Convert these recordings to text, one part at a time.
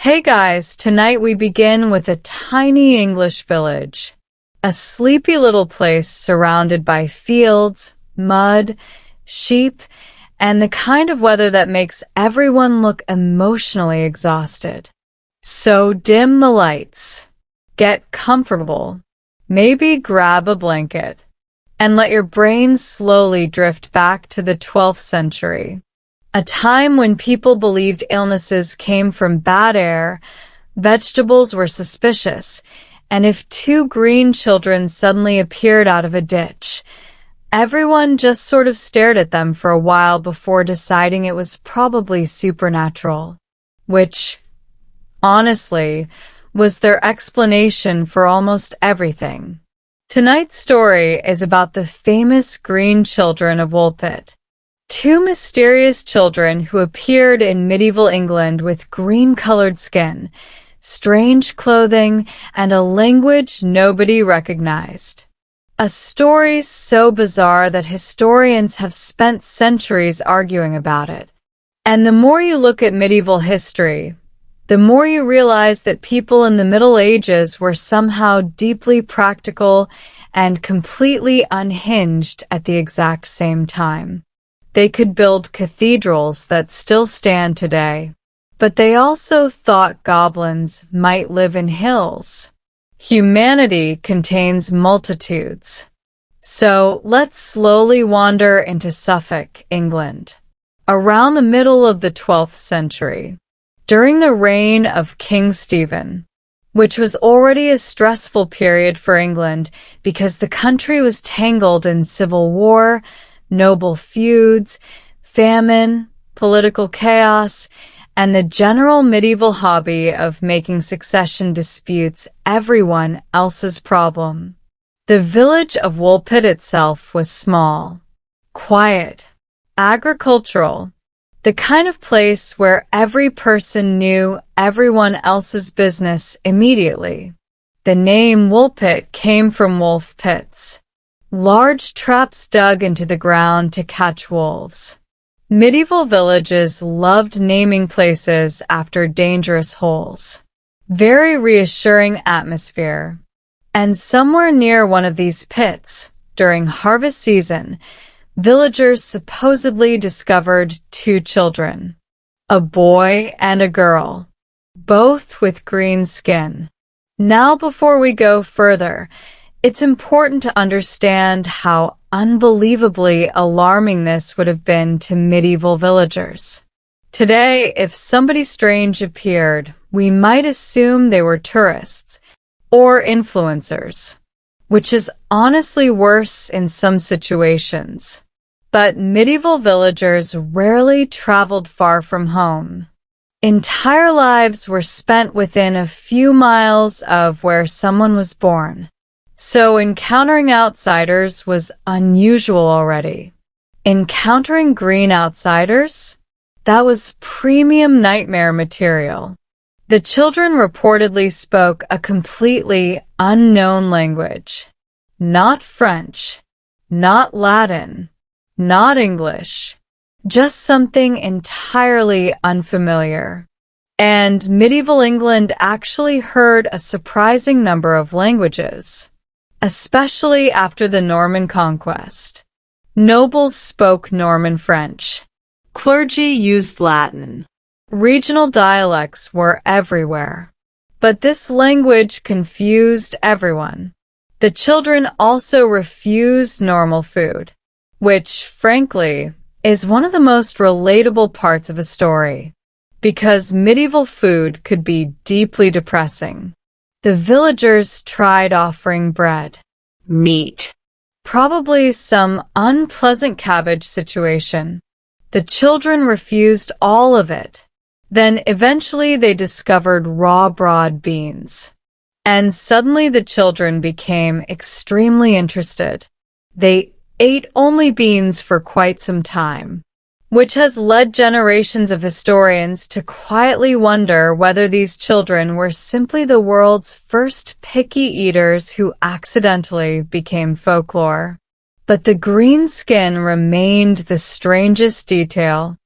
Hey guys, tonight we begin with a tiny English village. A sleepy little place surrounded by fields, mud, sheep, and the kind of weather that makes everyone look emotionally exhausted. So dim the lights, get comfortable, maybe grab a blanket, and let your brain slowly drift back to the 12th century. A time when people believed illnesses came from bad air, vegetables were suspicious, and if two green children suddenly appeared out of a ditch, everyone just sort of stared at them for a while before deciding it was probably supernatural, which, honestly, was their explanation for almost everything. Tonight's story is about the famous Green Children of Woolpit. Two mysterious children who appeared in medieval England with green-colored skin, strange clothing, and a language nobody recognized. A story so bizarre that historians have spent centuries arguing about it. And the more you look at medieval history, the more you realize that people in the Middle Ages were somehow deeply practical and completely unhinged at the exact same time. They could build cathedrals that still stand today, but they also thought goblins might live in hills. Humanity contains multitudes. So let's slowly wander into Suffolk, England, around the middle of the 12th century, during the reign of King Stephen, which was already a stressful period for England because the country was tangled in civil war, noble feuds, famine, political chaos, and the general medieval hobby of making succession disputes everyone else's problem. The village of Woolpit itself was small, quiet, agricultural, the kind of place where every person knew everyone else's business immediately. The name Woolpit came from wolf pits, large traps dug into the ground to catch wolves. Medieval villages loved naming places after dangerous holes. Very reassuring atmosphere. And somewhere near one of these pits, during harvest season, villagers supposedly discovered two children, a boy and a girl, both with green skin. Now, before we go further, it's important to understand how unbelievably alarming this would have been to medieval villagers. Today, if somebody strange appeared, we might assume they were tourists or influencers, which is honestly worse in some situations. But medieval villagers rarely traveled far from home. Entire lives were spent within a few miles of where someone was born. So encountering outsiders was unusual already. Encountering green outsiders? That was premium nightmare material. The children reportedly spoke a completely unknown language. Not French, not Latin, not English, just something entirely unfamiliar. And medieval England actually heard a surprising number of languages, especially after the Norman conquest. Nobles spoke Norman French. Clergy used Latin. Regional dialects were everywhere. But this language confused everyone. The children also refused normal food, which, frankly, is one of the most relatable parts of a story, because medieval food could be deeply depressing. The villagers tried offering bread, meat, probably some unpleasant cabbage situation. The children refused all of it. Then eventually they discovered raw broad beans. And suddenly the children became extremely interested. They ate only beans for quite some time, which has led generations of historians to quietly wonder whether these children were simply the world's first picky eaters who accidentally became folklore. But the green skin remained the strangest detail.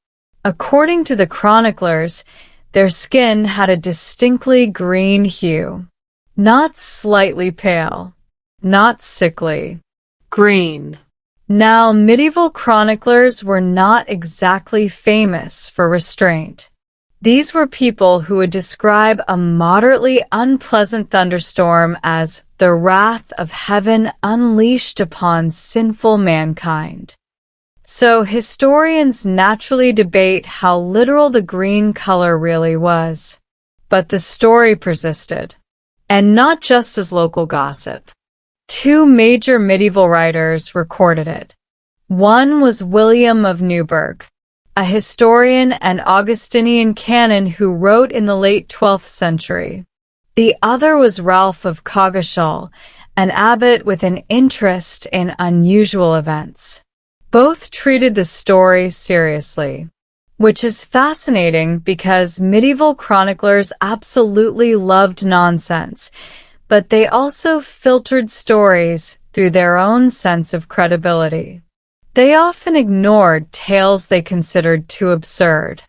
According to the chroniclers, Their skin had a distinctly green hue. Not slightly pale. Not sickly. Green. Now, medieval chroniclers were not exactly famous for restraint. These were people who would describe a moderately unpleasant thunderstorm as the wrath of heaven unleashed upon sinful mankind. So historians naturally debate how literal the green color really was. But the story persisted, and not just as local gossip. Two major medieval writers recorded it. One was William of Newburgh, a historian and Augustinian canon who wrote in the late 12th century. The other was Ralph of Coggeshall, an abbot with an interest in unusual events. Both treated the story seriously, which is fascinating because medieval chroniclers absolutely loved nonsense, but they also filtered stories through their own sense of credibility. They often ignored tales they considered too absurd.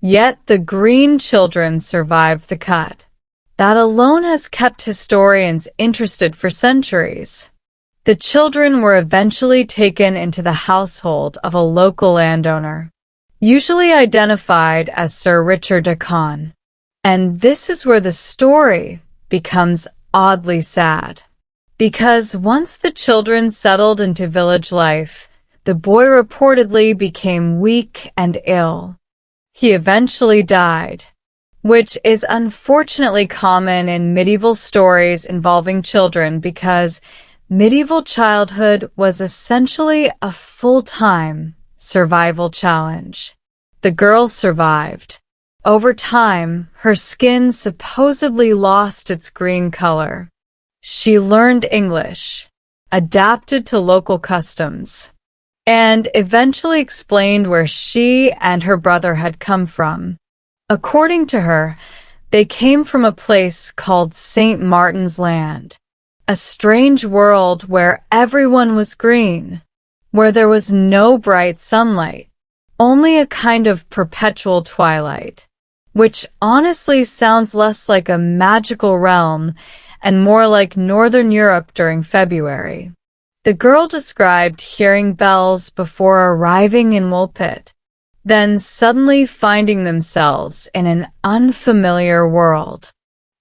Yet the Green Children survived the cut. That alone has kept historians interested for centuries. The children were eventually taken into the household of a local landowner, usually identified as Sir Richard de Conn. And this is where the story becomes oddly sad. Because once the children settled into village life, the boy reportedly became weak and ill. He eventually died, which is unfortunately common in medieval stories involving children because medieval childhood was essentially a full-time survival challenge. The girl survived. Over time, her skin supposedly lost its green color. She learned English, adapted to local customs, and eventually explained where she and her brother had come from. According to her, they came from a place called St. Martin's Land, a strange world where everyone was green, where there was no bright sunlight, only a kind of perpetual twilight. Which honestly sounds less like a magical realm and more like Northern Europe during February. The girl described hearing bells before arriving in Woolpit, then suddenly finding themselves in an unfamiliar world.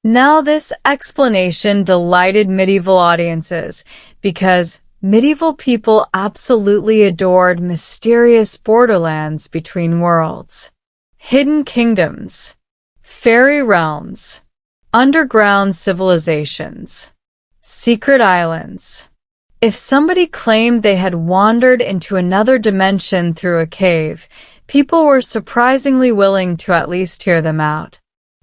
Now this explanation delighted medieval audiences because medieval people absolutely adored mysterious borderlands between worlds. Hidden kingdoms, fairy realms, underground civilizations, secret islands. If somebody claimed they had wandered into another dimension through a cave, people were surprisingly willing to at least hear them out.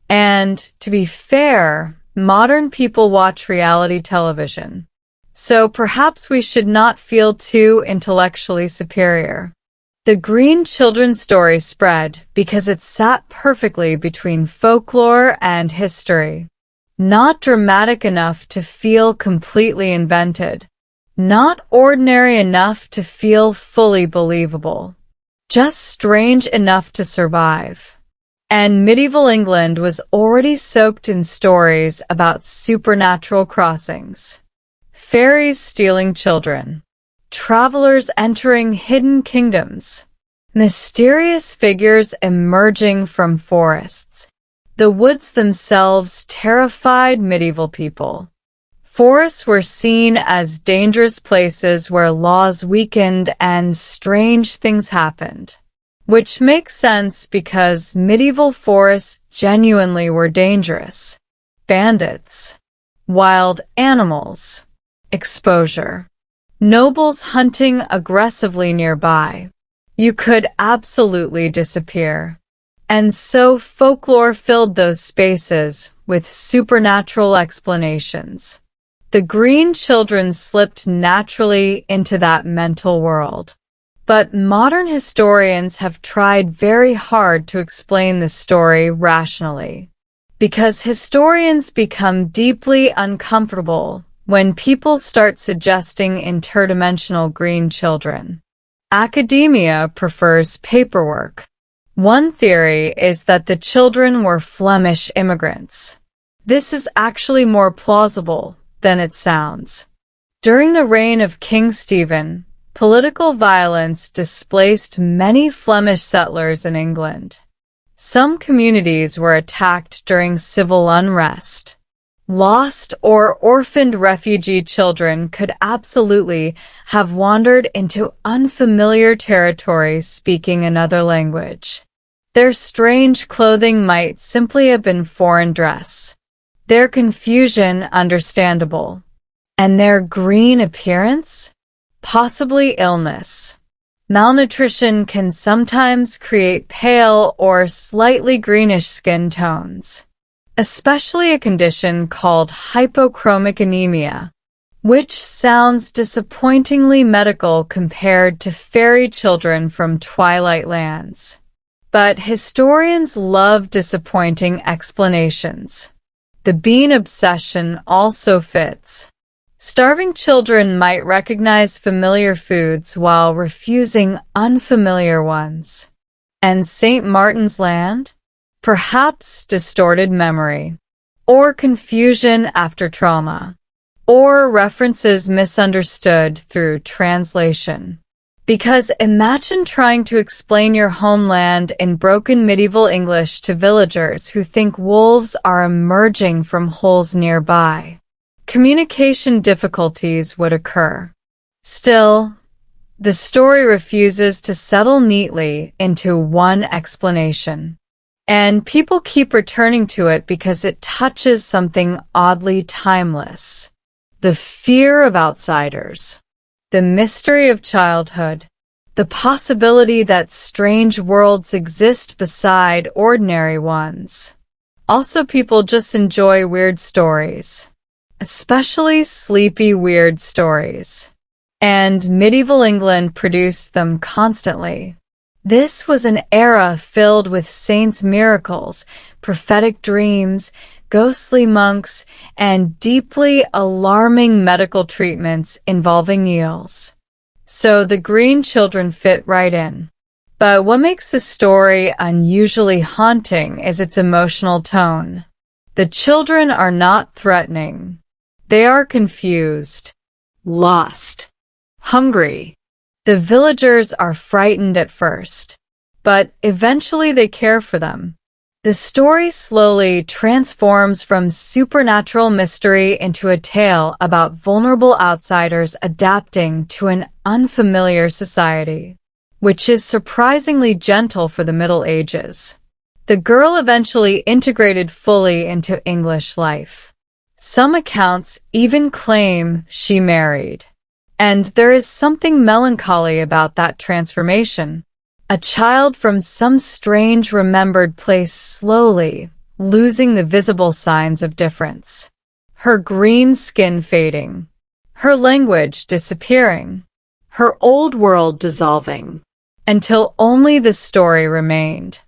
And, to be fair, modern people watch reality television. So perhaps we should not feel too intellectually superior. The Green Children story spread because it sat perfectly between folklore and history. Not dramatic enough to feel completely invented. Not ordinary enough to feel fully believable. Just strange enough to survive. And medieval England was already soaked in stories about supernatural crossings. Fairies stealing children. Travelers entering hidden kingdoms, mysterious figures emerging from forests. The woods themselves terrified medieval people. Forests were seen as dangerous places where laws weakened and strange things happened, which makes sense because medieval forests genuinely were dangerous. Bandits, wild animals, exposure. Nobles hunting aggressively nearby. You could absolutely disappear. And so folklore filled those spaces with supernatural explanations. The Green Children slipped naturally into that mental world. But modern historians have tried very hard to explain the story rationally. Because historians become deeply uncomfortable when people start suggesting interdimensional green children. Academia prefers paperwork, One theory is that the children were Flemish immigrants. This is actually more plausible than it sounds. During the reign of King Stephen, political violence displaced many Flemish settlers in England. Some communities were attacked during civil unrest. Lost or orphaned refugee children could absolutely have wandered into unfamiliar territory speaking another language. Their strange clothing might simply have been foreign dress. Their confusion understandable. And their green appearance? Possibly illness. Malnutrition can sometimes create pale or slightly greenish skin tones, especially a condition called hypochromic anemia, which sounds disappointingly medical compared to fairy children from Twilight lands. But historians love disappointing explanations. The bean obsession also fits. Starving children might recognize familiar foods while refusing unfamiliar ones. And St. Martin's Land? Perhaps distorted memory, or confusion after trauma, or references misunderstood through translation. Because imagine trying to explain your homeland in broken medieval English to villagers who think wolves are emerging from holes nearby. Communication difficulties would occur. Still, the story refuses to settle neatly into one explanation. And people keep returning to it because it touches something oddly timeless. The fear of outsiders. The mystery of childhood. The possibility that strange worlds exist beside ordinary ones. Also, people just enjoy weird stories. Especially sleepy weird stories. And medieval England produced them constantly. This was an era filled with saints' miracles, prophetic dreams, ghostly monks, and deeply alarming medical treatments involving eels. So the Green Children fit right in. But what makes the story unusually haunting is its emotional tone. The children are not threatening. They are confused, lost, hungry. The villagers are frightened at first, but eventually they care for them. The story slowly transforms from supernatural mystery into a tale about vulnerable outsiders adapting to an unfamiliar society, which is surprisingly gentle for the Middle Ages. The girl eventually integrated fully into English life. Some accounts even claim she married. And there is something melancholy about that transformation. A child from some strange remembered place slowly losing the visible signs of difference. Her green skin fading. Her language disappearing. Her old world dissolving. Until only the story remained.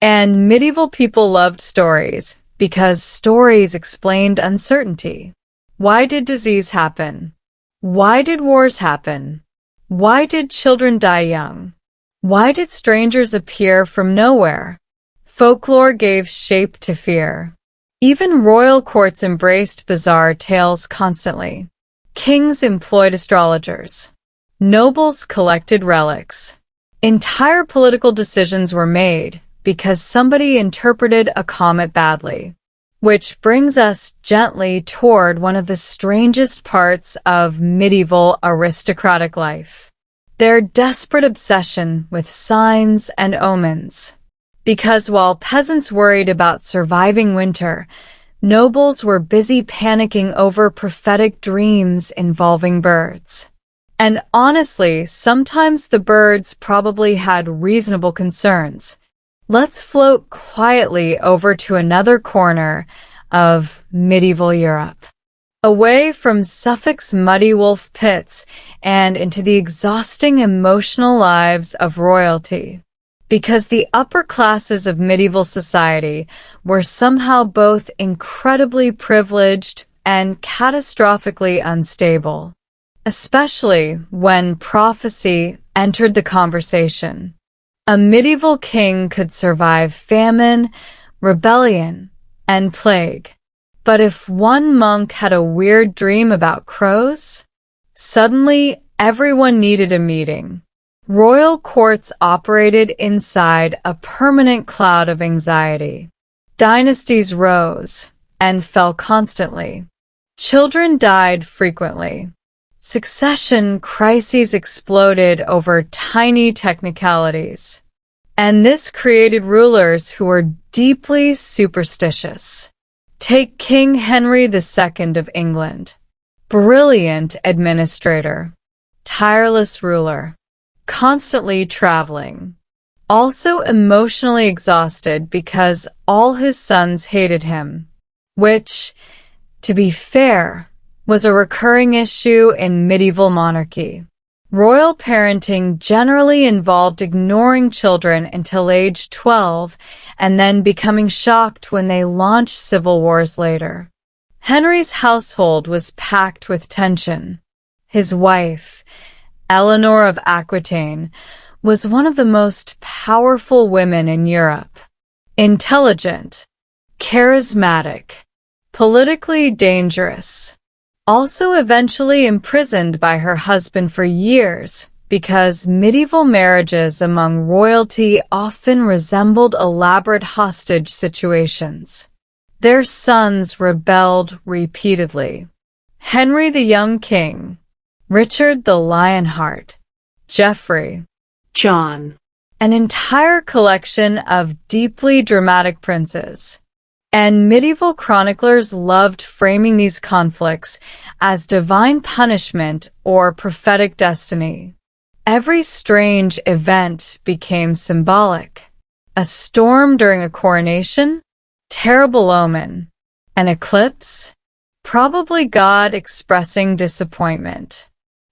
And medieval people loved stories because stories explained uncertainty. Why did disease happen? Why did wars happen? Why did children die young? Why did strangers appear from nowhere? Folklore gave shape to fear. Even royal courts embraced bizarre tales constantly. Kings employed astrologers. Nobles collected relics. Entire political decisions were made because somebody interpreted a comet badly. Which brings us gently toward one of the strangest parts of medieval aristocratic life. Their desperate obsession with signs and omens. Because while peasants worried about surviving winter, nobles were busy panicking over prophetic dreams involving birds. And honestly, sometimes the birds probably had reasonable concerns. Let's float quietly over to another corner of medieval Europe. Away from Suffolk's muddy wolf pits and into the exhausting emotional lives of royalty. Because the upper classes of medieval society were somehow both incredibly privileged and catastrophically unstable. Especially when prophecy entered the conversation. A medieval king could survive famine, rebellion, and plague. But if one monk had a weird dream about crows, suddenly everyone needed a meeting. Royal courts operated inside a permanent cloud of anxiety. Dynasties rose and fell constantly. Children died frequently. Succession crises exploded over tiny technicalities. And this created rulers who were deeply superstitious. Take King Henry II of England. Brilliant administrator. Tireless ruler. Constantly traveling. Also emotionally exhausted because all his sons hated him. Which, to be fair, was a recurring issue in medieval monarchy. Royal parenting generally involved ignoring children until age 12 and then becoming shocked when they launched civil wars later. Henry's household was packed with tension. His wife, Eleanor of Aquitaine, was one of the most powerful women in Europe. Intelligent, charismatic, politically dangerous. Also eventually imprisoned by her husband for years because medieval marriages among royalty often resembled elaborate hostage situations. Their sons rebelled repeatedly. Henry the Young King, Richard the Lionheart, Geoffrey, John. An entire collection of deeply dramatic princes. And medieval chroniclers loved framing these conflicts as divine punishment or prophetic destiny. Every strange event became symbolic. A storm during a coronation? Terrible omen. An eclipse? Probably God expressing disappointment.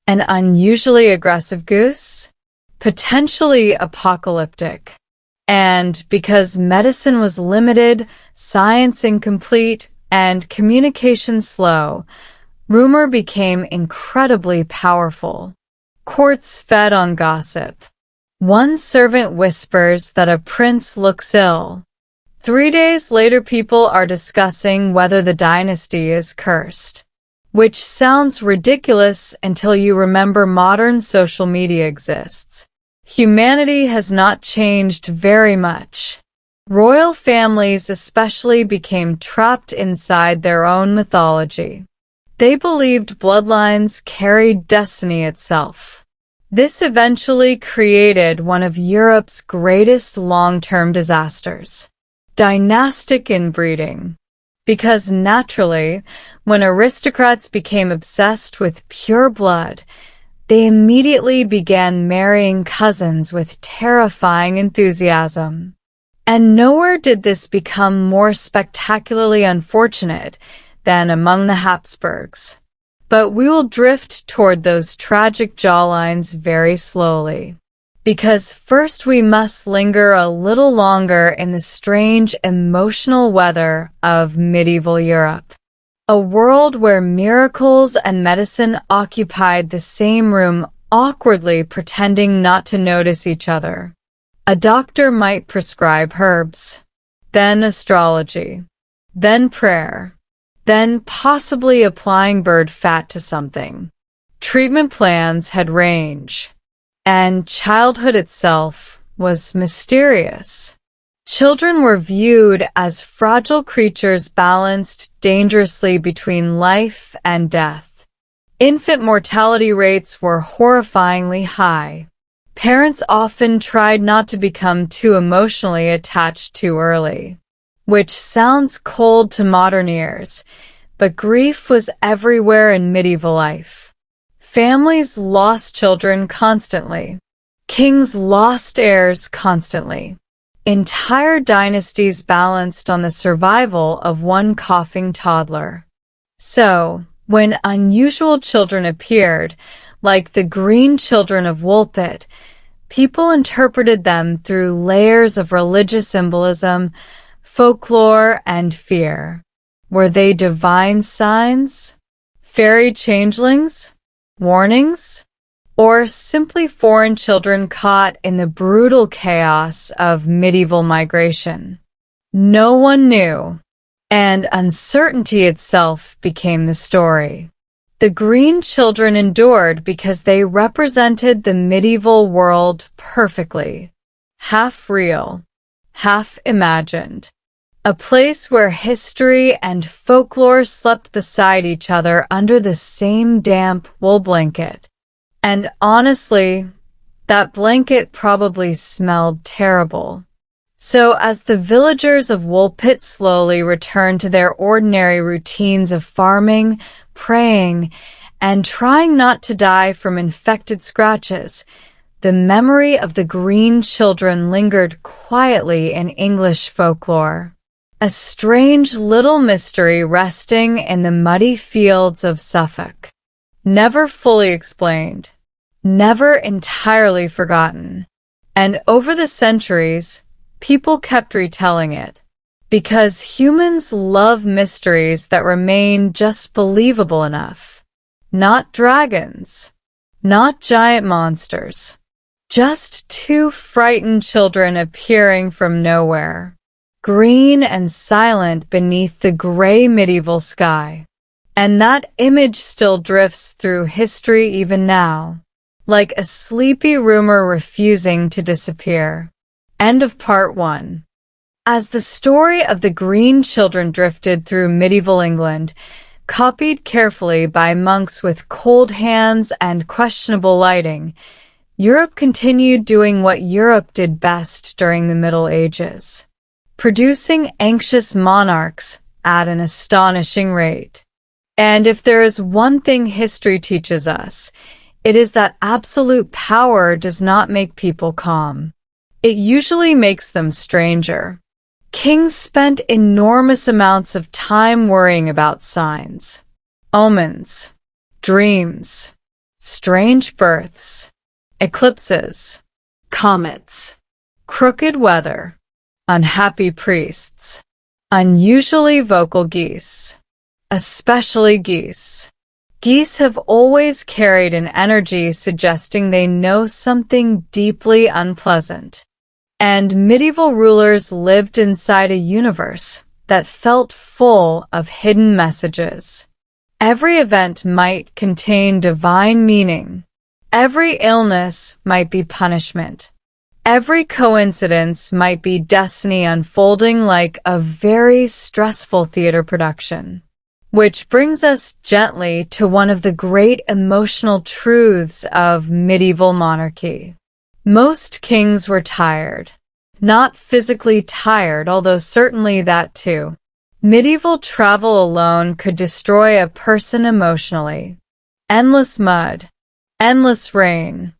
An unusually aggressive goose? Potentially apocalyptic. And because medicine was limited, science incomplete, and communication slow, rumor became incredibly powerful. Courts fed on gossip. One servant whispers that a prince looks ill. 3 days later, people are discussing whether the dynasty is cursed. Which sounds ridiculous until you remember modern social media exists. Humanity has not changed very much. Royal families especially became trapped inside their own mythology. They believed bloodlines carried destiny itself. This eventually created one of Europe's greatest long-term disasters: dynastic inbreeding. Because naturally, when aristocrats became obsessed with pure blood, they immediately began marrying cousins with terrifying enthusiasm. And nowhere did this become more spectacularly unfortunate than among the Habsburgs. But we will drift toward those tragic jawlines very slowly. Because first we must linger a little longer in the strange emotional weather of medieval Europe. A world where miracles and medicine occupied the same room, awkwardly pretending not to notice each other. A doctor might prescribe herbs, then astrology, then prayer, then possibly applying bird fat to something. Treatment plans had range, and childhood itself was mysterious. Children were viewed as fragile creatures balanced dangerously between life and death. Infant mortality rates were horrifyingly high. Parents often tried not to become too emotionally attached too early. Which sounds cold to modern ears, but grief was everywhere in medieval life. Families lost children constantly. Kings lost heirs constantly. Entire dynasties balanced on the survival of one coughing toddler. So, when unusual children appeared, like the Green Children of Woolpit, people interpreted them through layers of religious symbolism, folklore, and fear. Were they divine signs? Fairy changelings? Warnings? or simply foreign children caught in the brutal chaos of medieval migration. No one knew, and uncertainty itself became the story. The Green Children endured because they represented the medieval world perfectly, half real, half imagined. A place where history and folklore slept beside each other under the same damp wool blanket. And honestly, that blanket probably smelled terrible. So as the villagers of Woolpit slowly returned to their ordinary routines of farming, praying, and trying not to die from infected scratches, the memory of the Green Children lingered quietly in English folklore. A strange little mystery resting in the muddy fields of Suffolk. Never fully explained, never entirely forgotten. And over the centuries, people kept retelling it. Because humans love mysteries that remain just believable enough. Not dragons, not giant monsters. Just two frightened children appearing from nowhere. Green and silent beneath the gray medieval sky. And that image still drifts through history even now, like a sleepy rumor refusing to disappear. End of part 1. As the story of the Green Children drifted through medieval England, copied carefully by monks with cold hands and questionable lighting, Europe continued doing what Europe did best during the Middle Ages. Producing anxious monarchs at an astonishing rate. And if there is one thing history teaches us, it is that absolute power does not make people calm. It usually makes them stranger. Kings spent enormous amounts of time worrying about signs, omens, dreams, strange births, eclipses, comets, crooked weather, unhappy priests, unusually vocal geese, especially geese. Geese have always carried an energy suggesting they know something deeply unpleasant. And medieval rulers lived inside a universe that felt full of hidden messages. Every event might contain divine meaning. Every illness might be punishment. Every coincidence might be destiny unfolding like a very stressful theater production. Which brings us gently to one of the great emotional truths of medieval monarchy. Most kings were tired. Not physically tired, although certainly that too. Medieval travel alone could destroy a person emotionally. Endless mud. Endless rain.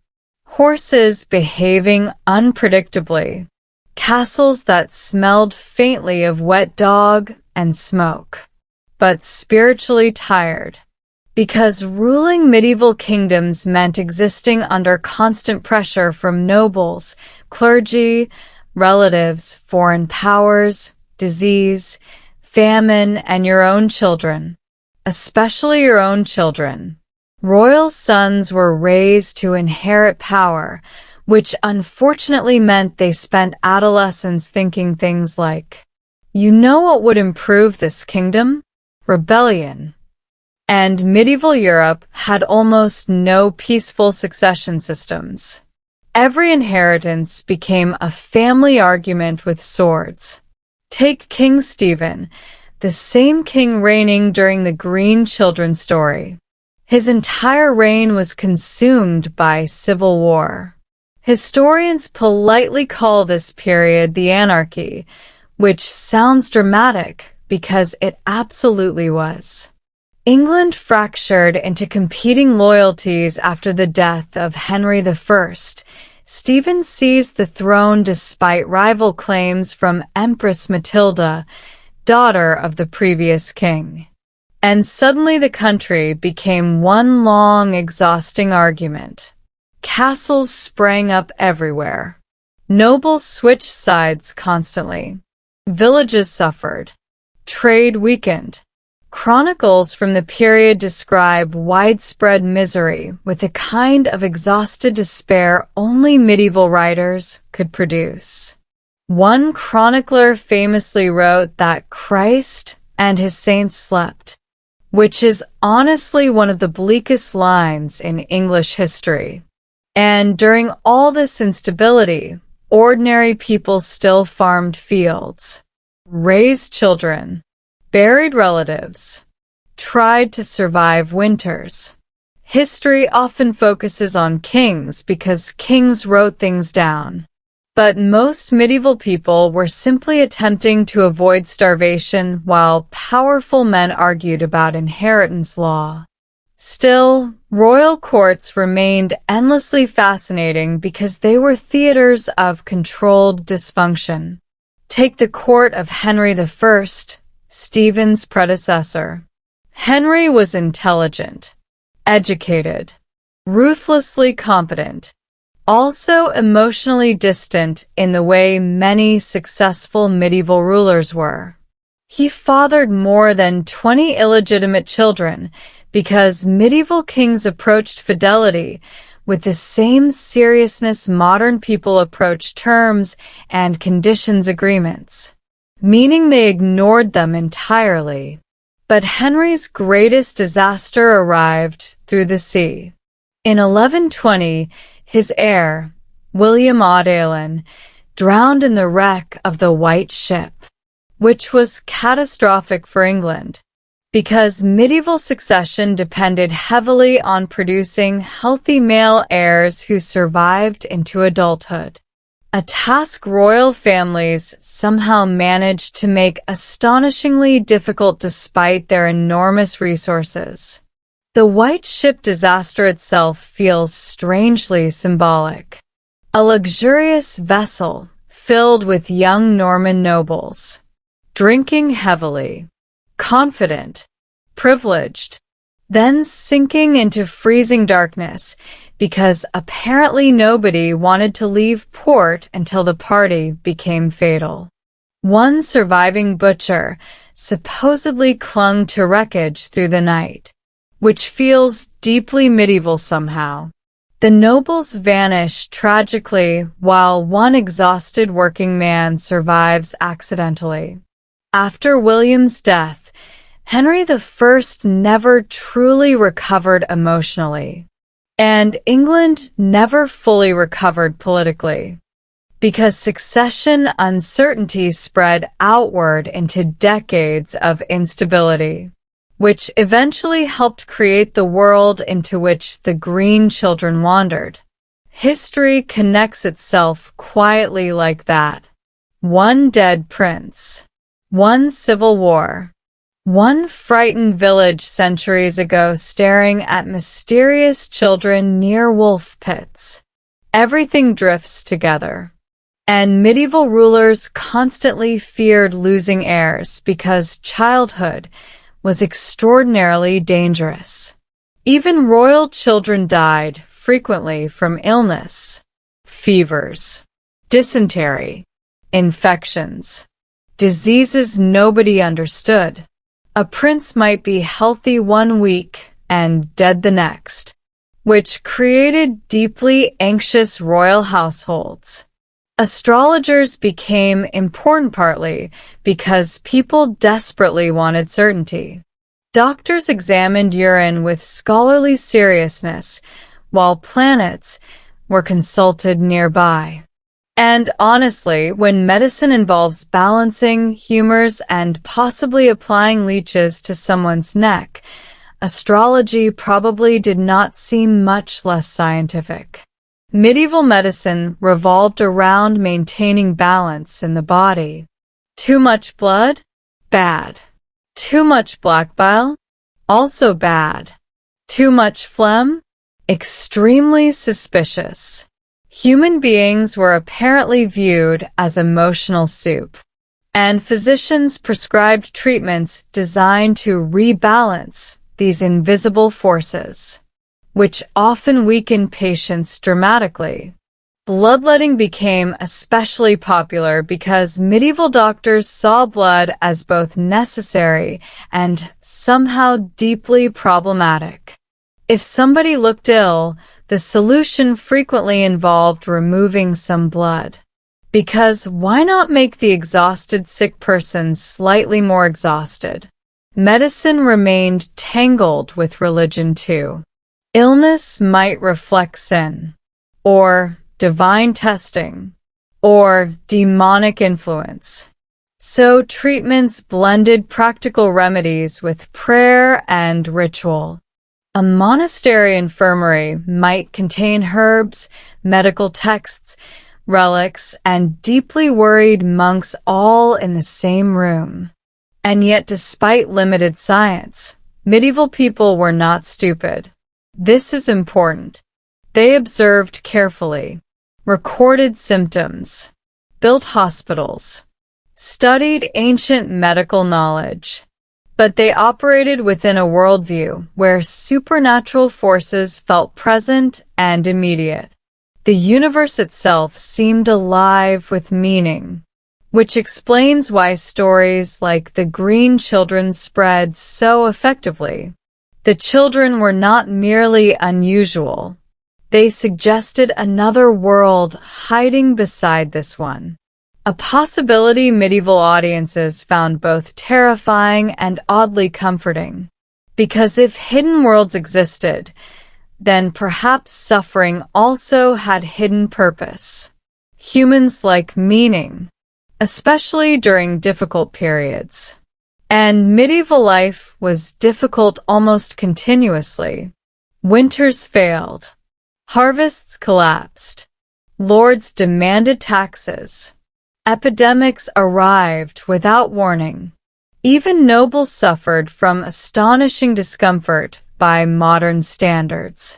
Horses behaving unpredictably. Castles that smelled faintly of wet dog and smoke. But spiritually tired. Because ruling medieval kingdoms meant existing under constant pressure from nobles, clergy, relatives, foreign powers, disease, famine, and your own children. Especially your own children. Royal sons were raised to inherit power, which unfortunately meant they spent adolescence thinking things like, you know what would improve this kingdom? Rebellion. And medieval Europe had almost no peaceful succession systems. Every inheritance became a family argument with swords. Take King Stephen, the same king reigning during the Green Children story. His entire reign was consumed by civil war. Historians politely call this period the Anarchy, which sounds dramatic because it absolutely was. England fractured into competing loyalties after the death of Henry I. Stephen seized the throne despite rival claims from Empress Matilda, daughter of the previous king. And suddenly the country became one long, exhausting argument. Castles sprang up everywhere. Nobles switched sides constantly. Villages suffered. Trade weakened. Chronicles from the period describe widespread misery with a kind of exhausted despair only medieval writers could produce. One chronicler famously wrote that Christ and his saints slept, which is honestly one of the bleakest lines in English history. And during all this instability, ordinary people still farmed fields, raised children, buried relatives, tried to survive winters. History often focuses on kings because kings wrote things down. But most medieval people were simply attempting to avoid starvation while powerful men argued about inheritance law. Still, royal courts remained endlessly fascinating because they were theaters of controlled dysfunction. Take the court of Henry I, Stephen's predecessor. Henry was intelligent, educated, ruthlessly competent, also emotionally distant in the way many successful medieval rulers were. He fathered more than 20 illegitimate children because medieval kings approached fidelity with the same seriousness modern people approach terms and conditions agreements, meaning they ignored them entirely. But Henry's greatest disaster arrived through the sea. In 1120, his heir, William Audalin, drowned in the wreck of the White Ship, which was catastrophic for England, because medieval succession depended heavily on producing healthy male heirs who survived into adulthood. A task royal families somehow managed to make astonishingly difficult despite their enormous resources. The White Ship disaster itself feels strangely symbolic. A luxurious vessel filled with young Norman nobles, drinking heavily, confident, privileged, then sinking into freezing darkness because apparently nobody wanted to leave port until the party became fatal. One surviving butcher supposedly clung to wreckage through the night, which feels deeply medieval somehow. The nobles vanish tragically while one exhausted working man survives accidentally. After William's death, Henry I never truly recovered emotionally, and England never fully recovered politically, because succession uncertainty spread outward into decades of instability, which eventually helped create the world into which the Green Children wandered. History connects itself quietly like that. One dead prince, one civil war, one frightened village centuries ago staring at mysterious children near wolf pits. Everything drifts together. And medieval rulers constantly feared losing heirs because childhood was extraordinarily dangerous. Even royal children died frequently from illness, fevers, dysentery, infections, diseases nobody understood. A prince might be healthy one week and dead the next, which created deeply anxious royal households. Astrologers became important partly because people desperately wanted certainty. Doctors examined urine with scholarly seriousness, while planets were consulted nearby. And honestly, when medicine involves balancing humors and possibly applying leeches to someone's neck, astrology probably did not seem much less scientific. Medieval medicine revolved around maintaining balance in the body. Too much blood? Bad. Too much black bile? Also bad. Too much phlegm? Extremely suspicious. Human beings were apparently viewed as emotional soup, and physicians prescribed treatments designed to rebalance these invisible forces, which often weaken patients dramatically. Bloodletting became especially popular because medieval doctors saw blood as both necessary and somehow deeply problematic. If somebody looked ill, the solution frequently involved removing some blood. Because why not make the exhausted sick person slightly more exhausted? Medicine remained tangled with religion too. Illness might reflect sin, or divine testing, or demonic influence. So treatments blended practical remedies with prayer and ritual. A monastery infirmary might contain herbs, medical texts, relics, and deeply worried monks all in the same room. And yet, despite limited science, medieval people were not stupid. This is important. They observed carefully, recorded symptoms, built hospitals, studied ancient medical knowledge. But they operated within a worldview where supernatural forces felt present and immediate. The universe itself seemed alive with meaning, which explains why stories like the Green Children spread so effectively. The children were not merely unusual. They suggested another world hiding beside this one. A possibility medieval audiences found both terrifying and oddly comforting. Because if hidden worlds existed, then perhaps suffering also had hidden purpose. Humans like meaning, especially during difficult periods. And medieval life was difficult almost continuously. Winters failed. Harvests collapsed. Lords demanded taxes. Epidemics arrived without warning. Even nobles suffered from astonishing discomfort by modern standards.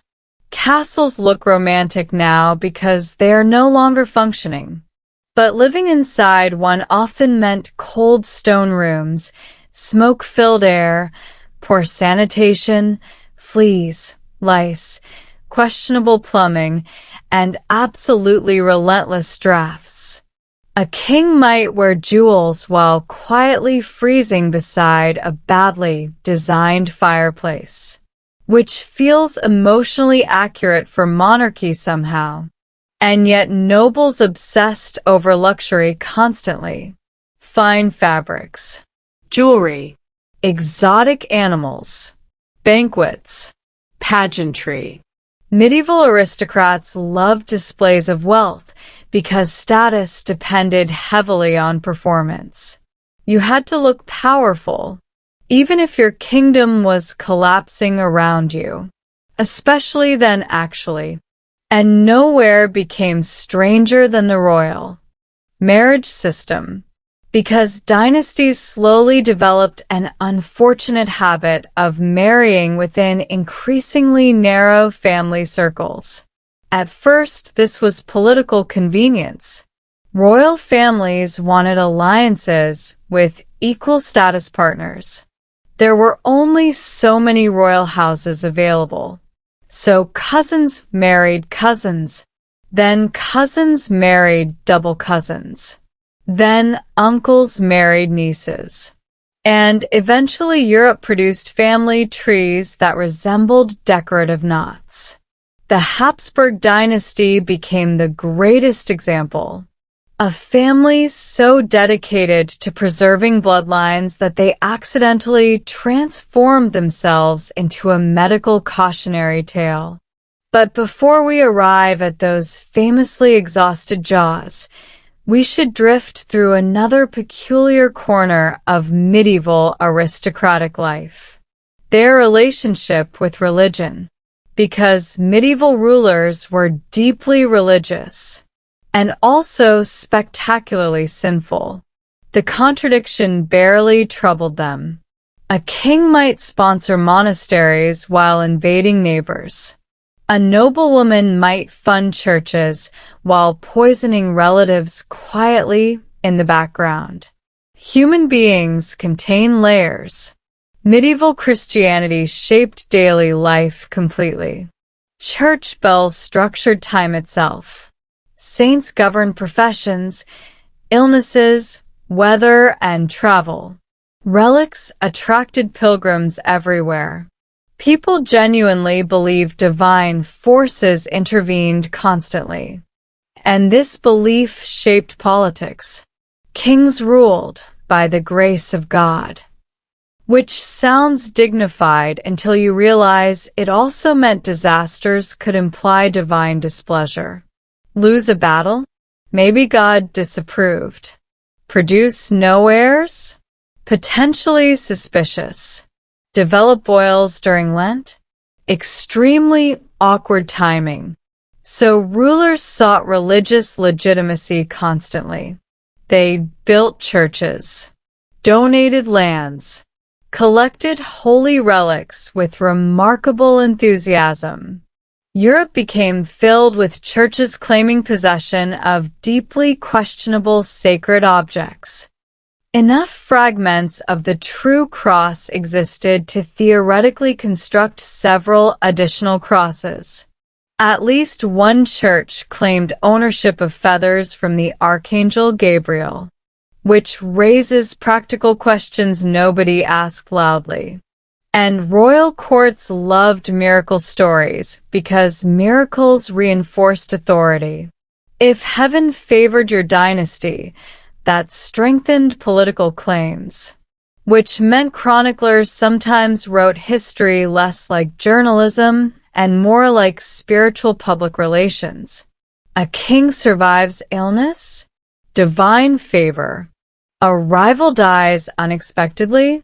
Castles look romantic now because they are no longer functioning. But living inside one often meant cold stone rooms, smoke-filled air, poor sanitation, fleas, lice, questionable plumbing, and absolutely relentless drafts. A king might wear jewels while quietly freezing beside a badly designed fireplace, which feels emotionally accurate for monarchy somehow. And yet nobles obsessed over luxury constantly. Fine fabrics, jewelry, exotic animals, banquets, pageantry. Medieval aristocrats loved displays of wealth because status depended heavily on performance. You had to look powerful, even if your kingdom was collapsing around you. Especially then, actually. And nowhere became stranger than the royal marriage system, because dynasties slowly developed an unfortunate habit of marrying within increasingly narrow family circles. At first, this was political convenience. Royal families wanted alliances with equal status partners. There were only so many royal houses available. So cousins married cousins. Then cousins married double cousins. Then uncles married nieces. And eventually Europe produced family trees that resembled decorative knots. The Habsburg dynasty became the greatest example. A family so dedicated to preserving bloodlines that they accidentally transformed themselves into a medical cautionary tale. But before we arrive at those famously exhausted jaws, we should drift through another peculiar corner of medieval aristocratic life. Their relationship with religion. Because medieval rulers were deeply religious. And also spectacularly sinful. The contradiction barely troubled them. A king might sponsor monasteries while invading neighbors. A noblewoman might fund churches while poisoning relatives quietly in the background. Human beings contain layers. Medieval Christianity shaped daily life completely. Church bells structured time itself. Saints governed professions, illnesses, weather, and travel. Relics attracted pilgrims everywhere. People genuinely believed divine forces intervened constantly. And this belief shaped politics. Kings ruled by the grace of God, which sounds dignified until you realize it also meant disasters could imply divine displeasure. Lose a battle? Maybe God disapproved. Produce no heirs? Potentially suspicious. Develop boils during Lent? Extremely awkward timing. So rulers sought religious legitimacy constantly. They built churches, donated lands, collected holy relics with remarkable enthusiasm. Europe became filled with churches claiming possession of deeply questionable sacred objects. Enough fragments of the true cross existed to theoretically construct several additional crosses. At least one church claimed ownership of feathers from the Archangel Gabriel, which raises practical questions nobody asked loudly. And royal courts loved miracle stories because miracles reinforced authority. If heaven favored your dynasty, that strengthened political claims, which meant chroniclers sometimes wrote history less like journalism and more like spiritual public relations. A king survives illness? Divine favor. A rival dies unexpectedly?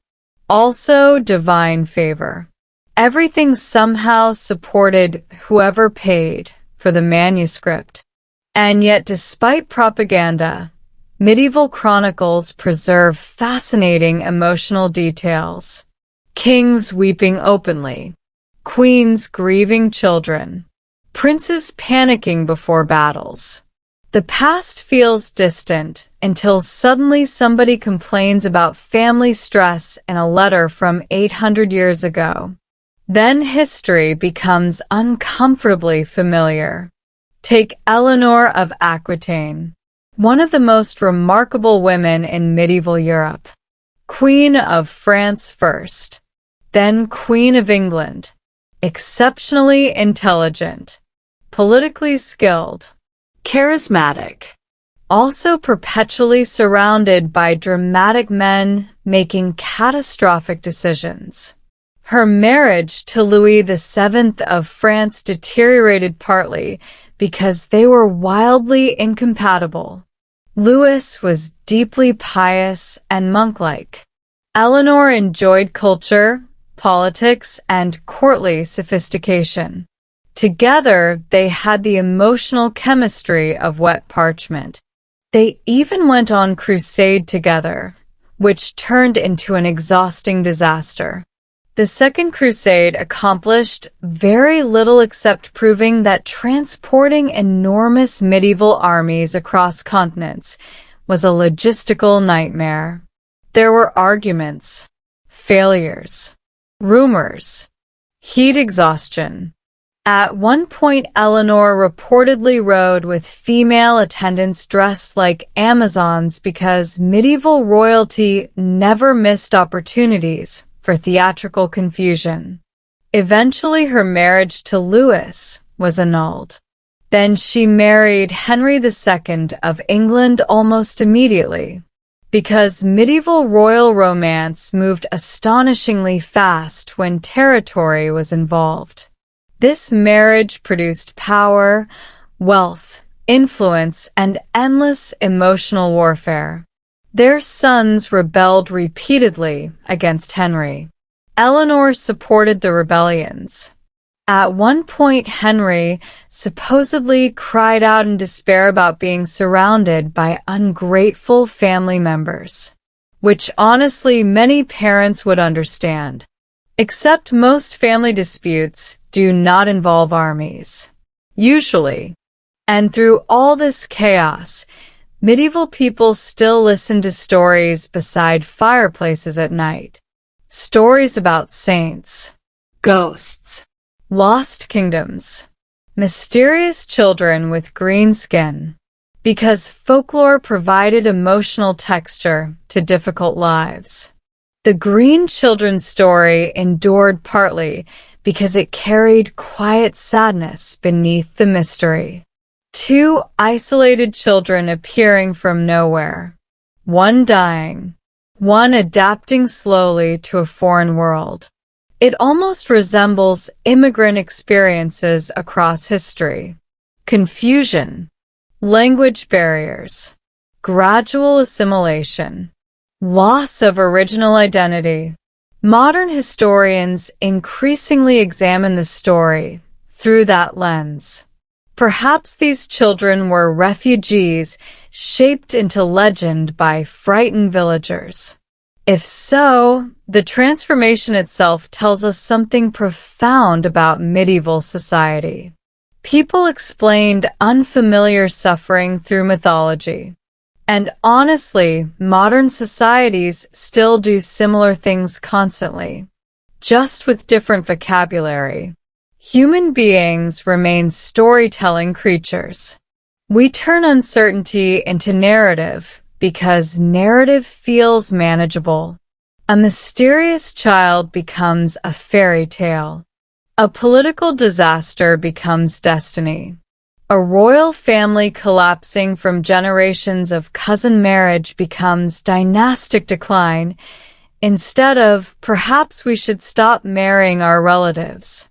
Also divine favor. Everything somehow supported whoever paid for the manuscript. And yet, despite propaganda, medieval chronicles preserve fascinating emotional details. Kings weeping openly. Queens grieving children. Princes panicking before battles. The past feels distant until suddenly somebody complains about family stress in a letter from 800 years ago. Then history becomes uncomfortably familiar. Take Eleanor of Aquitaine, one of the most remarkable women in medieval Europe. Queen of France first, then Queen of England. Exceptionally intelligent, politically skilled, charismatic, also perpetually surrounded by dramatic men making catastrophic decisions. Her marriage to Louis VII of France deteriorated partly because they were wildly incompatible. Louis was deeply pious and monk-like. Eleanor enjoyed culture, politics, and courtly sophistication. Together, they had the emotional chemistry of wet parchment. They even went on crusade together, which turned into an exhausting disaster. The Second Crusade accomplished very little except proving that transporting enormous medieval armies across continents was a logistical nightmare. There were arguments, failures, rumors, heat exhaustion. At one point, Eleanor reportedly rode with female attendants dressed like Amazons because medieval royalty never missed opportunities for theatrical confusion. Eventually, her marriage to Louis was annulled. Then she married Henry II of England almost immediately, because medieval royal romance moved astonishingly fast when territory was involved. This marriage produced power, wealth, influence, and endless emotional warfare. Their sons rebelled repeatedly against Henry. Eleanor supported the rebellions. At one point, Henry supposedly cried out in despair about being surrounded by ungrateful family members, which honestly many parents would understand. Except most family disputes do not involve armies, usually. And through all this chaos, medieval people still listened to stories beside fireplaces at night. Stories about saints, ghosts, lost kingdoms, Mysterious children with green skin. Because folklore provided emotional texture to difficult lives. The Green Children's story endured partly because it carried quiet sadness beneath the mystery. Two isolated children appearing from nowhere. One dying. One adapting slowly to a foreign world. It almost resembles immigrant experiences across history. Confusion. Language barriers. Gradual assimilation. Loss of original identity. Modern historians increasingly examine the story through that lens. Perhaps these children were refugees shaped into legend by frightened villagers. If so, the transformation itself tells us something profound about medieval society. People explained unfamiliar suffering through mythology. And honestly, modern societies still do similar things constantly, just with different vocabulary. Human beings remain storytelling creatures. We turn uncertainty into narrative because narrative feels manageable. A mysterious child becomes a fairy tale. A political disaster becomes destiny. A royal family collapsing from generations of cousin marriage becomes dynastic decline, instead of perhaps we should stop marrying our relatives.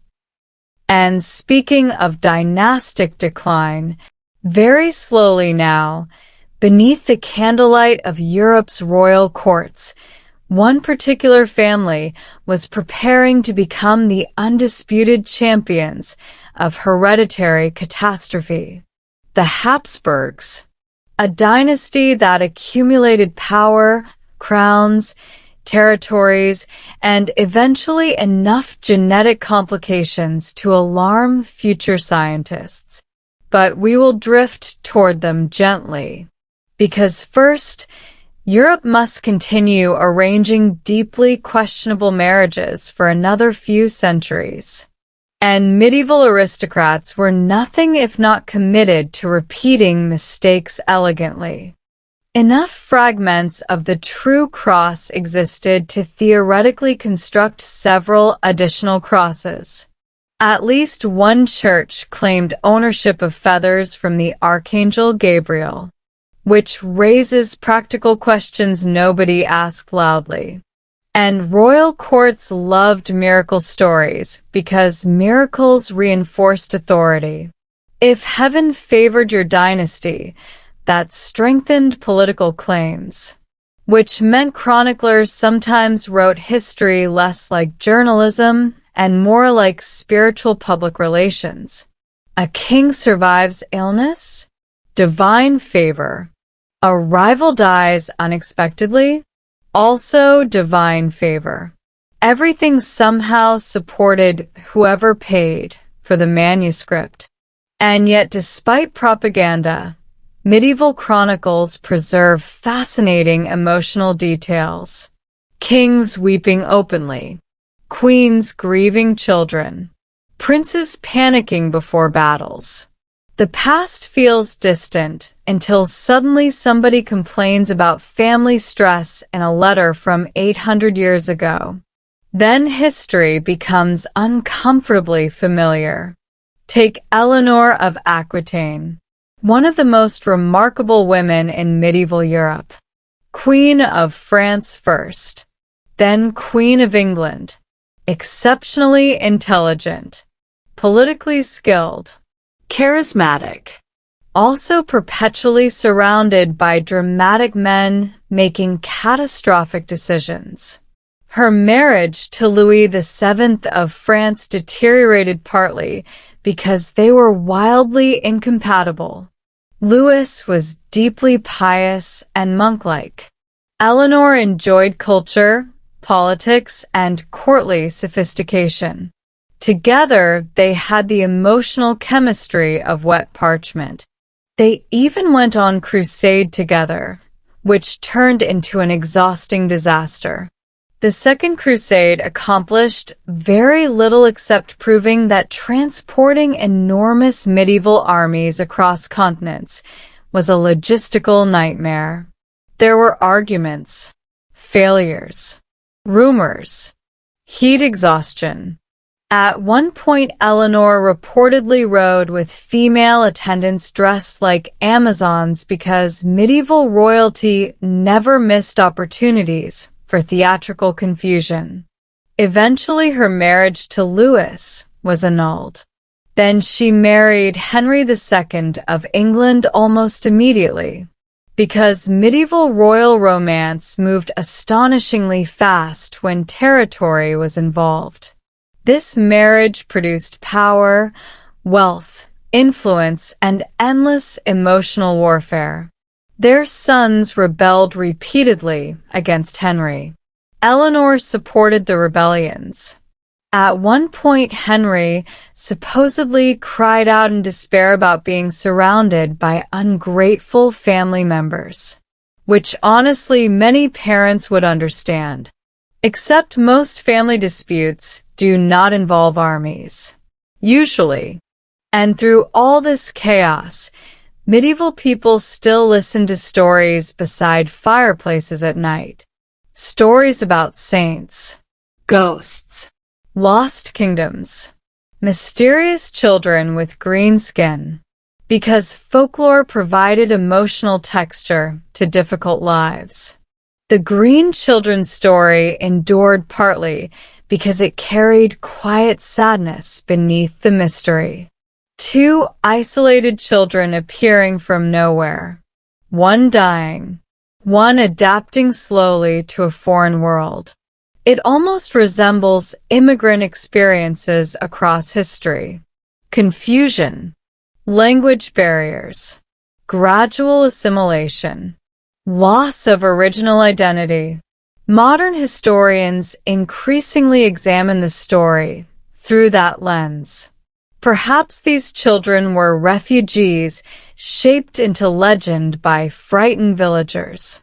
And speaking of dynastic decline, very slowly now, beneath the candlelight of Europe's royal courts, one particular family was preparing to become the undisputed champions of hereditary catastrophe. The Habsburgs, a dynasty that accumulated power, crowns, territories, and eventually enough genetic complications to alarm future scientists. But we will drift toward them gently. Because first, Europe must continue arranging deeply questionable marriages for another few centuries. And medieval aristocrats were nothing if not committed to repeating mistakes elegantly. Enough fragments of the true cross existed to theoretically construct several additional crosses. At least one church claimed ownership of feathers from the Archangel Gabriel, which raises practical questions nobody asked loudly. And royal courts loved miracle stories because miracles reinforced authority. If heaven favored your dynasty, that strengthened political claims, which meant chroniclers sometimes wrote history less like journalism and more like spiritual public relations. A king survives illness? Divine favor. A rival dies unexpectedly? Also divine favor. Everything somehow supported whoever paid for the manuscript. And yet, despite propaganda, medieval chronicles preserve fascinating emotional details. Kings weeping openly. Queens grieving children. Princes panicking before battles. The past feels distant until suddenly somebody complains about family stress in a letter from 800 years ago. Then history becomes uncomfortably familiar. Take Eleanor of Aquitaine, one of the most remarkable women in medieval Europe. Queen of France first, then Queen of England. Exceptionally intelligent, politically skilled, charismatic, also perpetually surrounded by dramatic men making catastrophic decisions. Her marriage to Louis VII of France deteriorated partly because they were wildly incompatible. Louis was deeply pious and monk-like. Eleanor enjoyed culture, politics, and courtly sophistication. Together, they had the emotional chemistry of wet parchment. They even went on crusade together, which turned into an exhausting disaster. The Second Crusade accomplished very little except proving that transporting enormous medieval armies across continents was a logistical nightmare. There were arguments, failures, rumors, heat exhaustion. At one point, Eleanor reportedly rode with female attendants dressed like Amazons because medieval royalty never missed opportunities for theatrical confusion. Eventually, her marriage to Louis was annulled. Then she married Henry II of England almost immediately, because medieval royal romance moved astonishingly fast when territory was involved. This marriage produced power, wealth, influence, and endless emotional warfare. Their sons rebelled repeatedly against Henry. Eleanor supported the rebellions. At one point, Henry supposedly cried out in despair about being surrounded by ungrateful family members, which honestly many parents would understand. Except most family disputes do not involve armies, usually. And through all this chaos, medieval people still listened to stories beside fireplaces at night. Stories about saints, ghosts, lost kingdoms, mysterious children with green skin, because folklore provided emotional texture to difficult lives. The Green Children's story endured partly because it carried quiet sadness beneath the mystery. Two isolated children appearing from nowhere, one dying, one adapting slowly to a foreign world. It almost resembles immigrant experiences across history. Confusion, language barriers, gradual assimilation, loss of original identity. Modern historians increasingly examine the story through that lens. Perhaps these children were refugees shaped into legend by frightened villagers.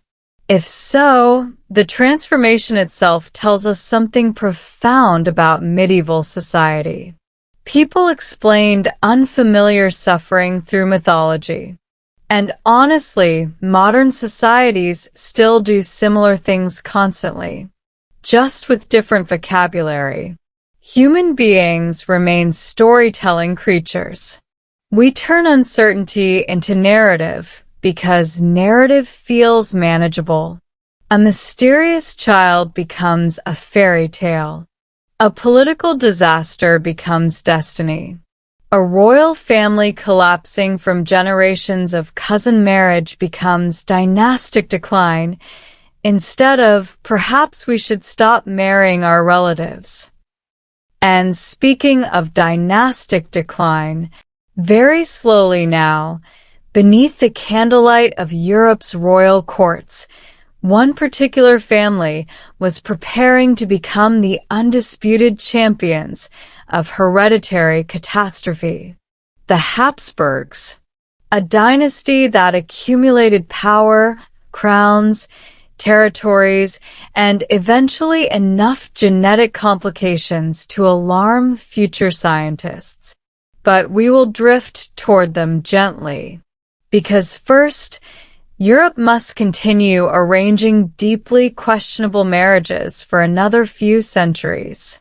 If so, the transformation itself tells us something profound about medieval society. People explained unfamiliar suffering through mythology. And honestly, modern societies still do similar things constantly, just with different vocabulary. Human beings remain storytelling creatures. We turn uncertainty into narrative because narrative feels manageable. A mysterious child becomes a fairy tale. A political disaster becomes destiny. A royal family collapsing from generations of cousin marriage becomes dynastic decline, instead of perhaps we should stop marrying our relatives. And speaking of dynastic decline, very slowly now, beneath the candlelight of Europe's royal courts, one particular family was preparing to become the undisputed champions of hereditary catastrophe. The Habsburgs, a dynasty that accumulated power, crowns, territories, and eventually enough genetic complications to alarm future scientists. But we will drift toward them gently. Because first, Europe must continue arranging deeply questionable marriages for another few centuries.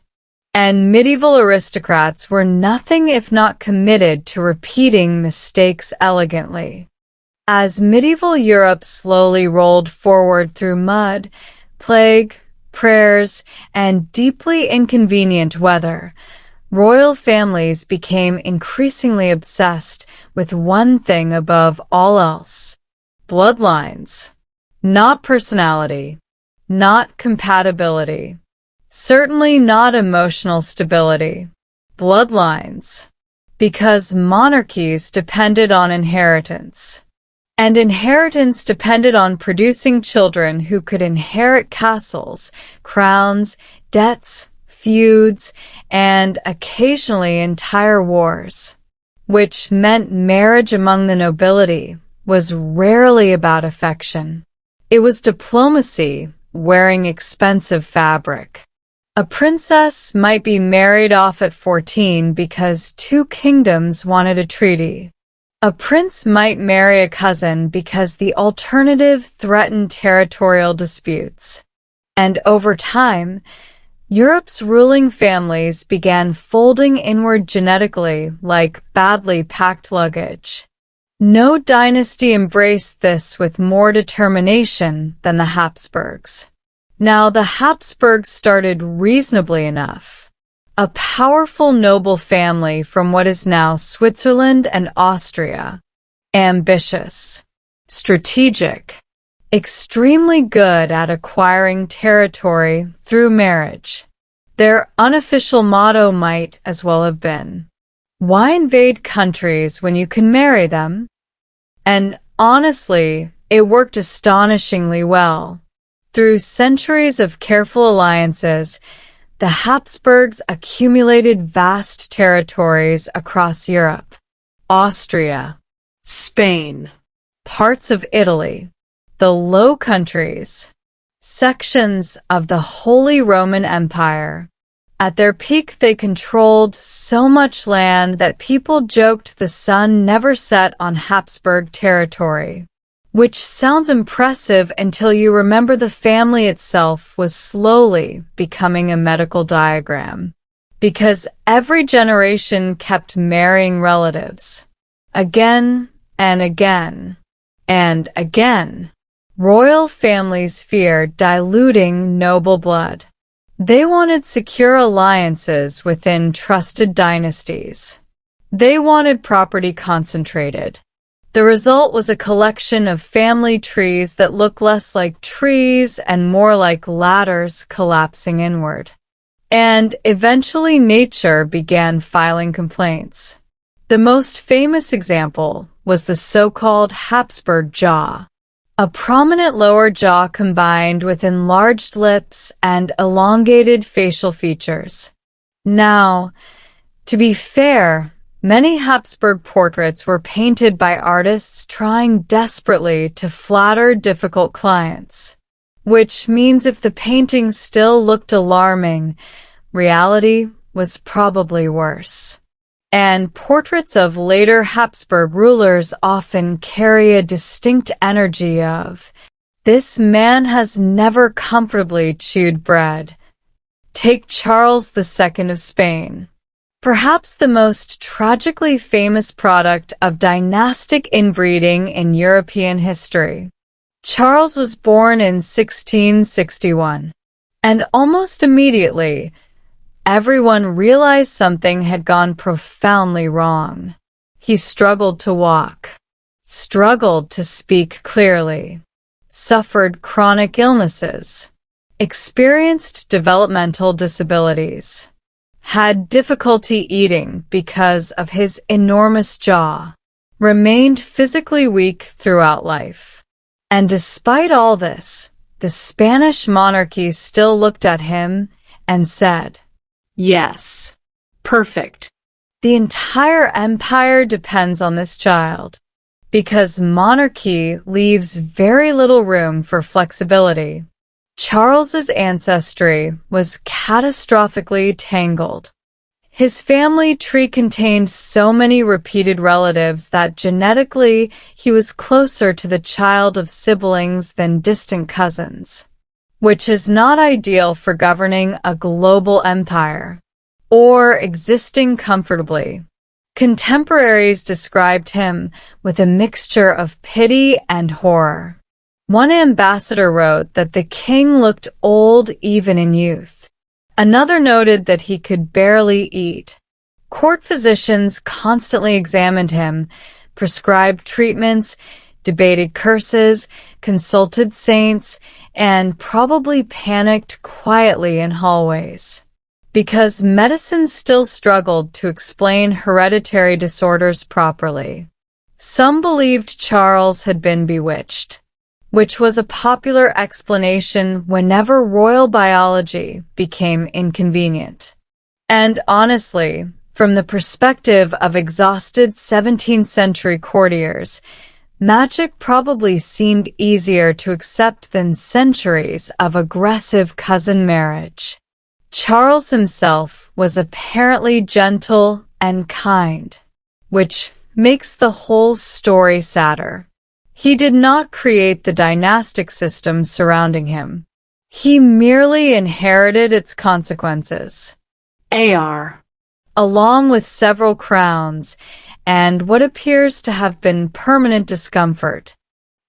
And medieval aristocrats were nothing if not committed to repeating mistakes elegantly. As medieval Europe slowly rolled forward through mud, plague, prayers, and deeply inconvenient weather, royal families became increasingly obsessed with one thing above all else: bloodlines. Not personality, not compatibility, certainly not emotional stability. Bloodlines. Because monarchies depended on inheritance. And inheritance depended on producing children who could inherit castles, crowns, debts, feuds, and occasionally entire wars. Which meant marriage among the nobility was rarely about affection. It was diplomacy wearing expensive fabric. A princess might be married off at 14 because two kingdoms wanted a treaty. A prince might marry a cousin because the alternative threatened territorial disputes. And over time, Europe's ruling families began folding inward genetically like badly packed luggage. No dynasty embraced this with more determination than the Habsburgs. Now, the Habsburgs started reasonably enough. A powerful noble family from what is now Switzerland and Austria. Ambitious, strategic, extremely good at acquiring territory through marriage. Their unofficial motto might as well have been, "Why invade countries when you can marry them?" And honestly, it worked astonishingly well. Through centuries of careful alliances, the Habsburgs accumulated vast territories across Europe, Austria, Spain, parts of Italy, the Low Countries, sections of the Holy Roman Empire. At their peak, they controlled so much land that people joked the sun never set on Habsburg territory. Which sounds impressive until you remember the family itself was slowly becoming a medical diagram. Because every generation kept marrying relatives. Again and again and again. Royal families feared diluting noble blood. They wanted secure alliances within trusted dynasties. They wanted property concentrated. The result was a collection of family trees that looked less like trees and more like ladders collapsing inward. And eventually nature began filing complaints. The most famous example was the so-called Habsburg jaw, a prominent lower jaw combined with enlarged lips and elongated facial features. Now, to be fair, many Habsburg portraits were painted by artists trying desperately to flatter difficult clients, which means if the painting still looked alarming, reality was probably worse. And portraits of later Habsburg rulers often carry a distinct energy of, "This man has never comfortably chewed bread." Take Charles II of Spain. Perhaps the most tragically famous product of dynastic inbreeding in European history. Charles was born in 1661, and almost immediately, everyone realized something had gone profoundly wrong. He struggled to walk, struggled to speak clearly, suffered chronic illnesses, experienced developmental disabilities, had difficulty eating because of his enormous jaw, remained physically weak throughout life. And despite all this, the Spanish monarchy still looked at him and said, "Yes, perfect." The entire empire depends on this child, because monarchy leaves very little room for flexibility. Charles's ancestry was catastrophically tangled. His family tree contained so many repeated relatives that genetically he was closer to the child of siblings than distant cousins, which is not ideal for governing a global empire or existing comfortably. Contemporaries described him with a mixture of pity and horror. One ambassador wrote that the king looked old even in youth. Another noted that he could barely eat. Court physicians constantly examined him, prescribed treatments, debated curses, consulted saints, and probably panicked quietly in hallways. Because medicine still struggled to explain hereditary disorders properly. Some believed Charles had been bewitched, which was a popular explanation whenever royal biology became inconvenient. And honestly, from the perspective of exhausted 17th century courtiers, Magic probably seemed easier to accept than centuries of aggressive cousin marriage. Charles himself was apparently gentle and kind, which makes the whole story sadder. He did not create the dynastic system surrounding him. He merely inherited its consequences. AR. Along with several crowns and what appears to have been permanent discomfort.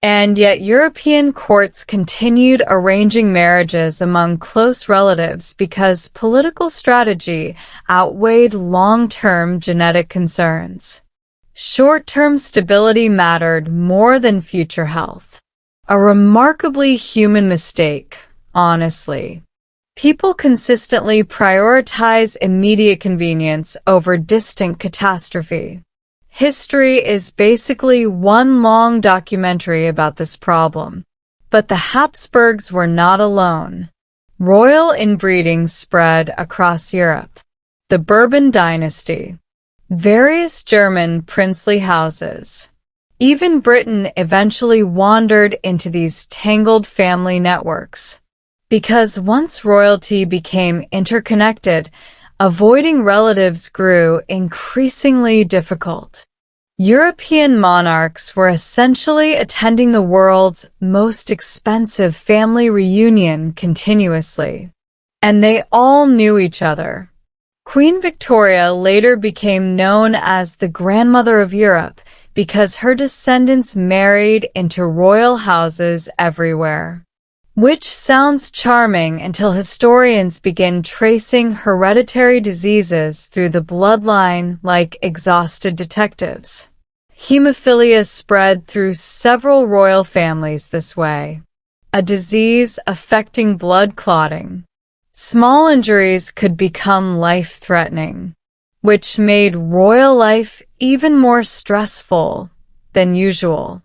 And yet European courts continued arranging marriages among close relatives because political strategy outweighed long-term genetic concerns. Short-term stability mattered more than future health. A remarkably human mistake, honestly. People consistently prioritize immediate convenience over distant catastrophe. History is basically one long documentary about this problem. But the Habsburgs were not alone. Royal inbreeding spread across Europe. The Bourbon dynasty. Various German princely houses. Even Britain eventually wandered into these tangled family networks. Because once royalty became interconnected, avoiding relatives grew increasingly difficult. European monarchs were essentially attending the world's most expensive family reunion continuously. And they all knew each other. Queen Victoria later became known as the Grandmother of Europe because her descendants married into royal houses everywhere. Which sounds charming until historians begin tracing hereditary diseases through the bloodline like exhausted detectives. Hemophilia spread through several royal families this way. A disease affecting blood clotting. Small injuries could become life-threatening, which made royal life even more stressful than usual.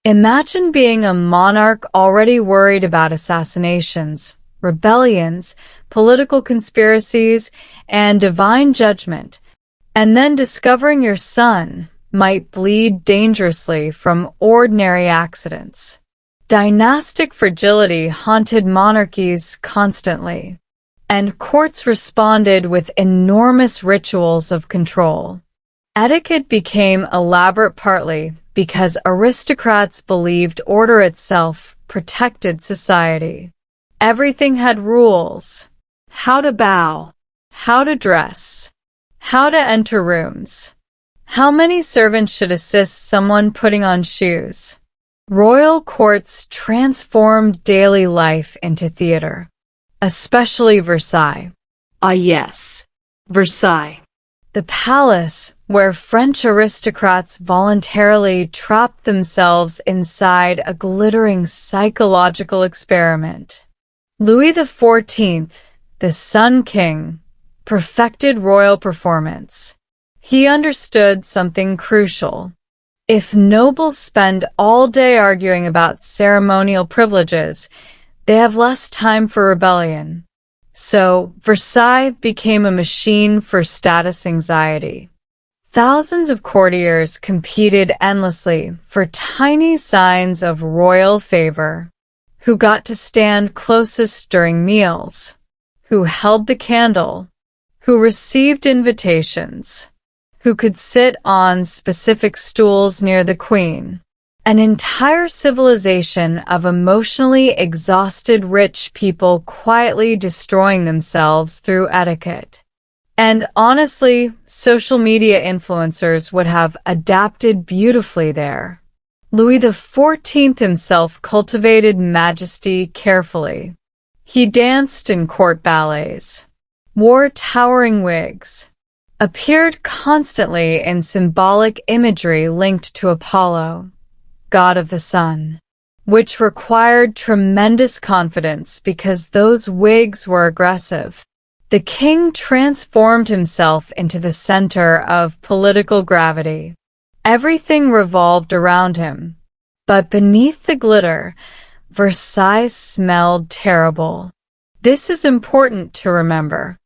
Imagine being a monarch already worried about assassinations, rebellions, political conspiracies, and divine judgment, and then discovering your son might bleed dangerously from ordinary accidents. Dynastic fragility haunted monarchies constantly, and courts responded with enormous rituals of control. Etiquette became elaborate partly because aristocrats believed order itself protected society. Everything had rules. How to bow, how to dress, how to enter rooms, how many servants should assist someone putting on shoes. Royal courts transformed daily life into theater, especially Versailles. Ah yes, Versailles. The palace where French aristocrats voluntarily trapped themselves inside a glittering psychological experiment. Louis XIV, the Sun King, perfected royal performance. He understood something crucial. If nobles spend all day arguing about ceremonial privileges, they have less time for rebellion. So, Versailles became a machine for status anxiety. Thousands of courtiers competed endlessly for tiny signs of royal favor. Who got to stand closest during meals? Who held the candle? Who received invitations? Who could sit on specific stools near the queen? An entire civilization of emotionally exhausted rich people quietly destroying themselves through etiquette. And honestly, social media influencers would have adapted beautifully there. Louis XIV himself cultivated majesty carefully. He danced in court ballets, wore towering wigs, appeared constantly in symbolic imagery linked to Apollo, god of the sun, which required tremendous confidence because those wigs were aggressive. The king transformed himself into the center of political gravity. Everything revolved around him. But beneath the glitter, Versailles smelled terrible. This is important to remember,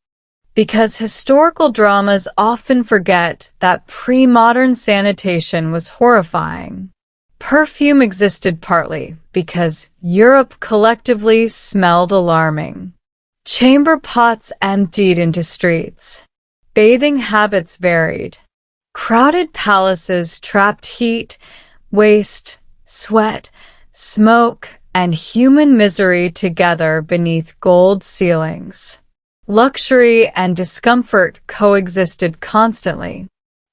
because historical dramas often forget that pre-modern sanitation was horrifying. Perfume existed partly because Europe collectively smelled alarming. Chamber pots emptied into streets. Bathing habits varied. Crowded palaces trapped heat, waste, sweat, smoke, and human misery together beneath gold ceilings. Luxury and discomfort coexisted constantly.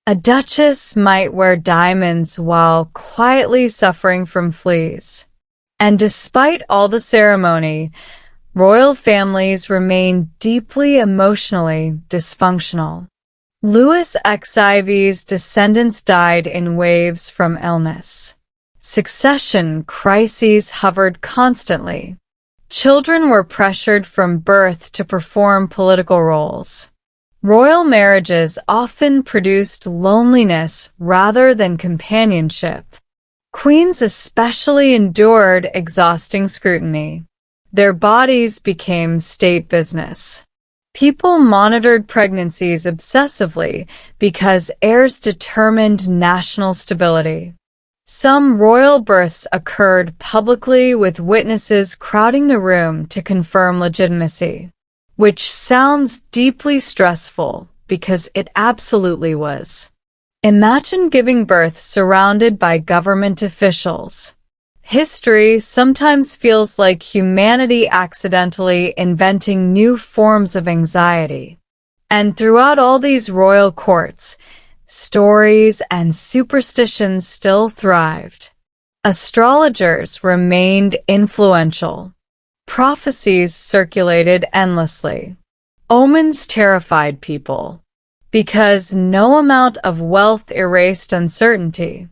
A duchess might wear diamonds while quietly suffering from fleas. And despite all the ceremony, royal families remained deeply emotionally dysfunctional. Louis XIV's descendants died in waves from illness. Succession crises hovered constantly. Children were pressured from birth to perform political roles. Royal marriages often produced loneliness rather than companionship. Queens especially endured exhausting scrutiny. Their bodies became state business. People monitored pregnancies obsessively because heirs determined national stability. Some royal births occurred publicly with witnesses crowding the room to confirm legitimacy, which sounds deeply stressful because it absolutely was. Imagine giving birth surrounded by government officials. History sometimes feels like humanity accidentally inventing new forms of anxiety. And throughout all these royal courts, stories and superstitions still thrived. Astrologers remained influential. Prophecies circulated endlessly. Omens terrified people because no amount of wealth erased uncertainty.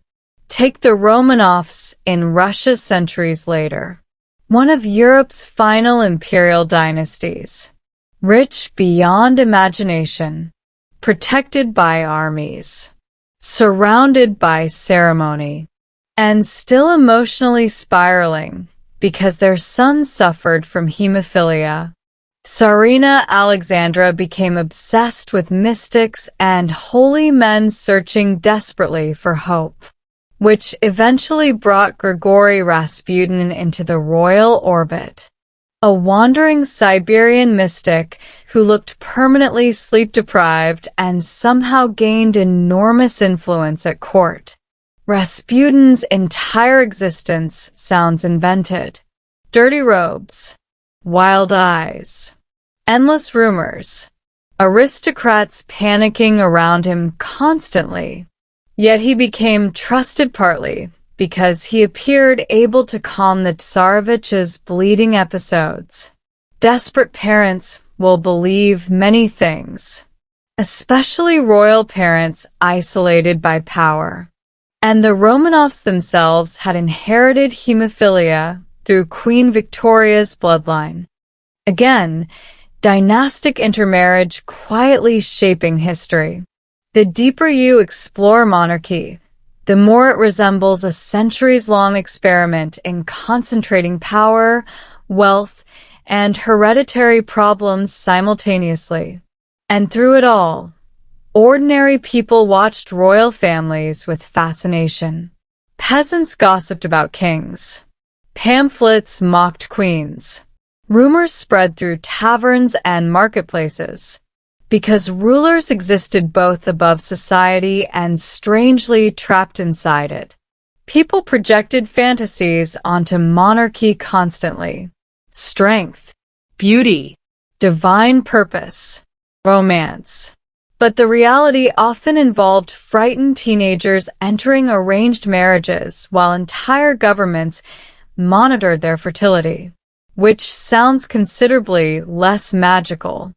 Take the Romanovs in Russia centuries later, one of Europe's final imperial dynasties. Rich beyond imagination, protected by armies, surrounded by ceremony, and still emotionally spiraling because their son suffered from hemophilia. Tsarina Alexandra became obsessed with mystics and holy men searching desperately for hope, which eventually brought Grigory Rasputin into the royal orbit. A wandering Siberian mystic who looked permanently sleep-deprived and somehow gained enormous influence at court. Rasputin's entire existence sounds invented. Dirty robes, wild eyes, endless rumors, aristocrats panicking around him constantly. Yet he became trusted partly because he appeared able to calm the Tsarevich's bleeding episodes. Desperate parents will believe many things, especially royal parents isolated by power. And the Romanovs themselves had inherited hemophilia through Queen Victoria's bloodline. Again, dynastic intermarriage quietly shaping history. The deeper you explore monarchy, the more it resembles a centuries-long experiment in concentrating power, wealth, and hereditary problems simultaneously. And through it all, ordinary people watched royal families with fascination. Peasants gossiped about kings. Pamphlets mocked queens. Rumors spread through taverns and marketplaces. Because rulers existed both above society and strangely trapped inside it. People projected fantasies onto monarchy constantly. Strength, beauty, divine purpose, romance. But the reality often involved frightened teenagers entering arranged marriages while entire governments monitored their fertility, which sounds considerably less magical.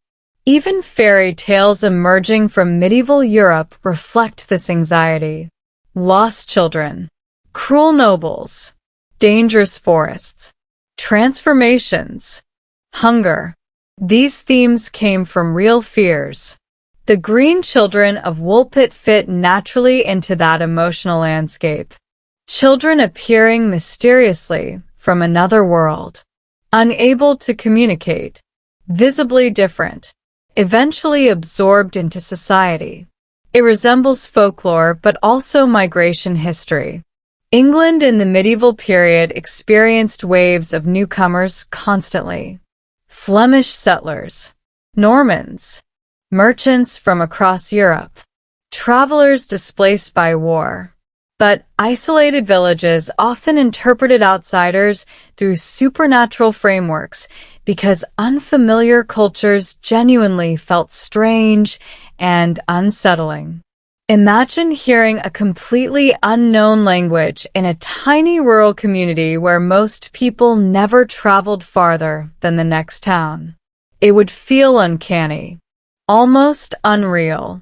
Even fairy tales emerging from medieval Europe reflect this anxiety. Lost children, cruel nobles, dangerous forests, transformations, hunger. These themes came from real fears. The Green Children of Woolpit fit naturally into that emotional landscape. Children appearing mysteriously from another world, unable to communicate, visibly different, eventually absorbed into society. It resembles folklore but also migration history. England in the medieval period experienced waves of newcomers constantly. Flemish settlers, Normans, merchants from across Europe, travelers displaced by war. But isolated villages often interpreted outsiders through supernatural frameworks because unfamiliar cultures genuinely felt strange and unsettling. Imagine hearing a completely unknown language in a tiny rural community where most people never traveled farther than the next town. It would feel uncanny, almost unreal.